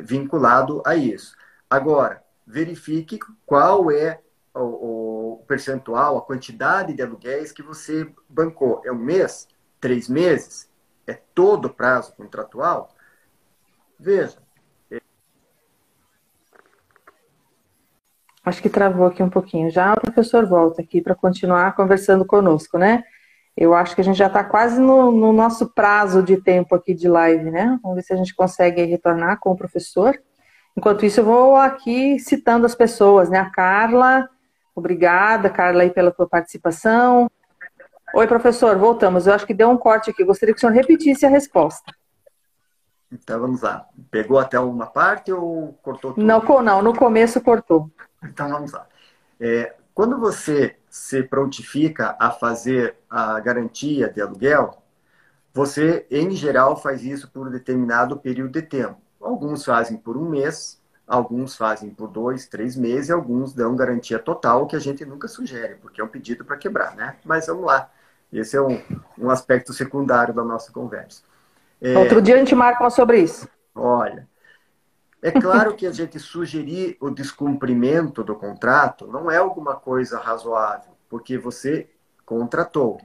S2: vinculado a isso. Agora, verifique qual é o percentual, a quantidade de aluguéis que você bancou. É um mês? 3 meses? É todo o prazo contratual? Veja.
S1: Acho que travou aqui um pouquinho. Já o professor volta aqui para continuar conversando conosco, né? Eu acho que a gente já está quase no nosso prazo de tempo aqui de live, né? Vamos ver se a gente consegue retornar com o professor. Enquanto isso, eu vou aqui citando as pessoas, né? A Carla, obrigada, Carla, aí pela tua participação. Oi, professor, voltamos. Eu acho que deu um corte aqui. Eu gostaria que o senhor repetisse a resposta.
S2: Então, vamos lá. Pegou até uma parte ou cortou tudo?
S1: Não, no começo cortou.
S2: Então, vamos lá. Quando você se prontifica a fazer a garantia de aluguel, você, em geral, faz isso por um determinado período de tempo. Alguns fazem por um mês, alguns fazem por 2, 3 meses, e alguns dão garantia total, que a gente nunca sugere, porque é um pedido para quebrar, né? Mas vamos lá. Esse é um aspecto secundário da nossa conversa.
S1: Outro dia a gente marca sobre isso.
S2: Olha, é claro que a gente sugerir o descumprimento do contrato não é alguma coisa razoável, porque você contratou.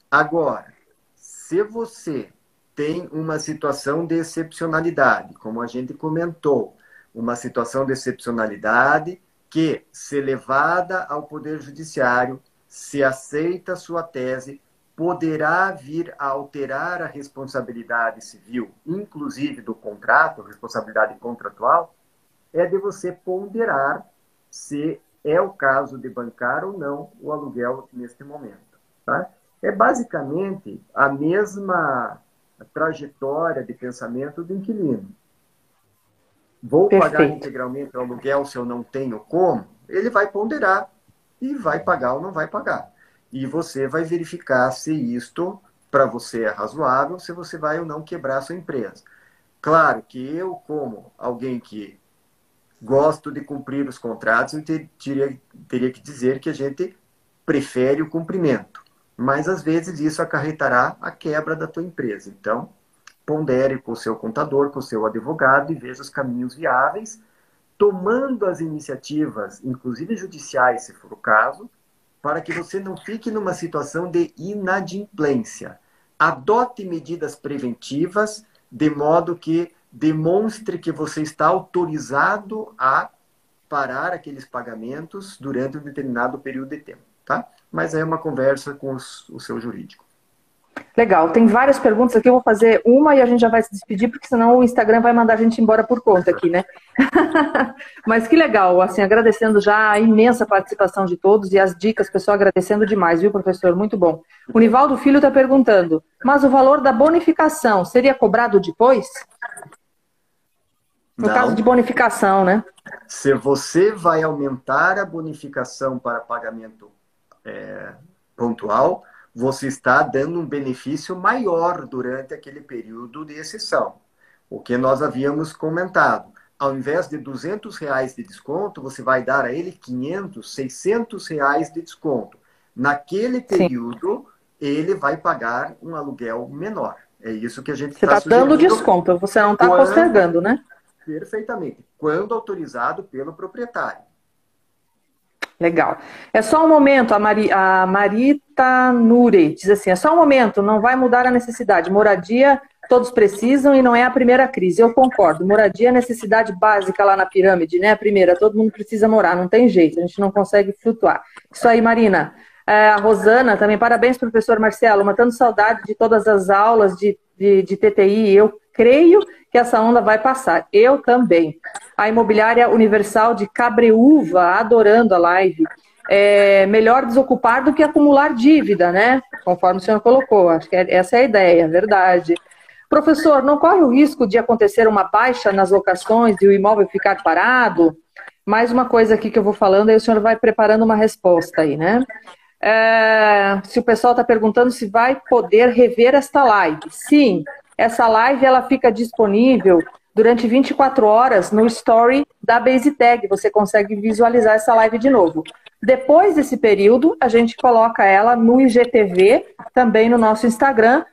S2: Agora, se você tem uma situação de excepcionalidade, como a gente comentou, uma situação de excepcionalidade que, se levada ao Poder Judiciário, se aceita a sua tese, poderá vir a alterar a responsabilidade civil, inclusive do contrato, responsabilidade contratual, é de você ponderar se é o caso de bancar ou não o aluguel neste momento. Tá? É basicamente a mesma trajetória de pensamento do inquilino. Vou pagar integralmente o aluguel se eu não tenho como? Ele vai ponderar e vai pagar ou não vai pagar. E você vai verificar se isto, para você, é razoável, se você vai ou não quebrar a sua empresa. Claro que eu, como alguém que gosto de cumprir os contratos, eu teria que dizer que a gente prefere o cumprimento. Mas, às vezes, isso acarretará a quebra da tua empresa. Então, pondere com o seu contador, com o seu advogado e veja os caminhos viáveis, tomando as iniciativas, inclusive judiciais, se for o caso, para que você não fique numa situação de inadimplência. Adote medidas preventivas de modo que demonstre que você está autorizado a parar aqueles pagamentos durante um determinado período de tempo, tá? Mas é uma conversa com o seu jurídico.
S1: Legal, tem várias perguntas aqui, eu vou fazer uma e a gente já vai se despedir, porque senão o Instagram vai mandar a gente embora por conta aqui, né? Mas que legal, assim, agradecendo já a imensa participação de todos e as dicas, pessoal, agradecendo demais, viu, professor? Muito bom. O Nivaldo Filho está perguntando, mas o valor da bonificação seria cobrado depois? No caso de bonificação, né?
S2: Se você vai aumentar a bonificação para pagamento pontual, você está dando um benefício maior durante aquele período de exceção. O que nós havíamos comentado. Ao invés de R$200 de desconto, você vai dar a ele R$500, R$600 de desconto. Naquele período, ele vai pagar um aluguel menor. É isso que a gente está sugerindo.
S1: Você está dando desconto, você não está postergando, né?
S2: Perfeitamente. Quando autorizado pelo proprietário.
S1: Legal. É só um momento, a Marita Nure diz assim, é só um momento, não vai mudar a necessidade. Moradia, todos precisam e não é a primeira crise. Eu concordo. Moradia é necessidade básica lá na pirâmide, né? A primeira, todo mundo precisa morar, não tem jeito, a gente não consegue flutuar. Isso aí, Marina. A Rosana também, parabéns, professor Marcelo, matando saudade de todas as aulas de TTI. Eu creio que essa onda vai passar. Eu também. A Imobiliária Universal de Cabreúva, adorando a live. É melhor desocupar do que acumular dívida, né? Conforme o senhor colocou. Acho que essa é a ideia, verdade. Professor, não corre o risco de acontecer uma baixa nas locações e o imóvel ficar parado? Mais uma coisa aqui que eu vou falando, aí o senhor vai preparando uma resposta aí, né? Se o pessoal está perguntando se vai poder rever esta live. Sim, essa live ela fica disponível durante 24 horas no story da BaseTag. Você consegue visualizar essa live de novo. Depois desse período, a gente coloca ela no IGTV, também no nosso Instagram,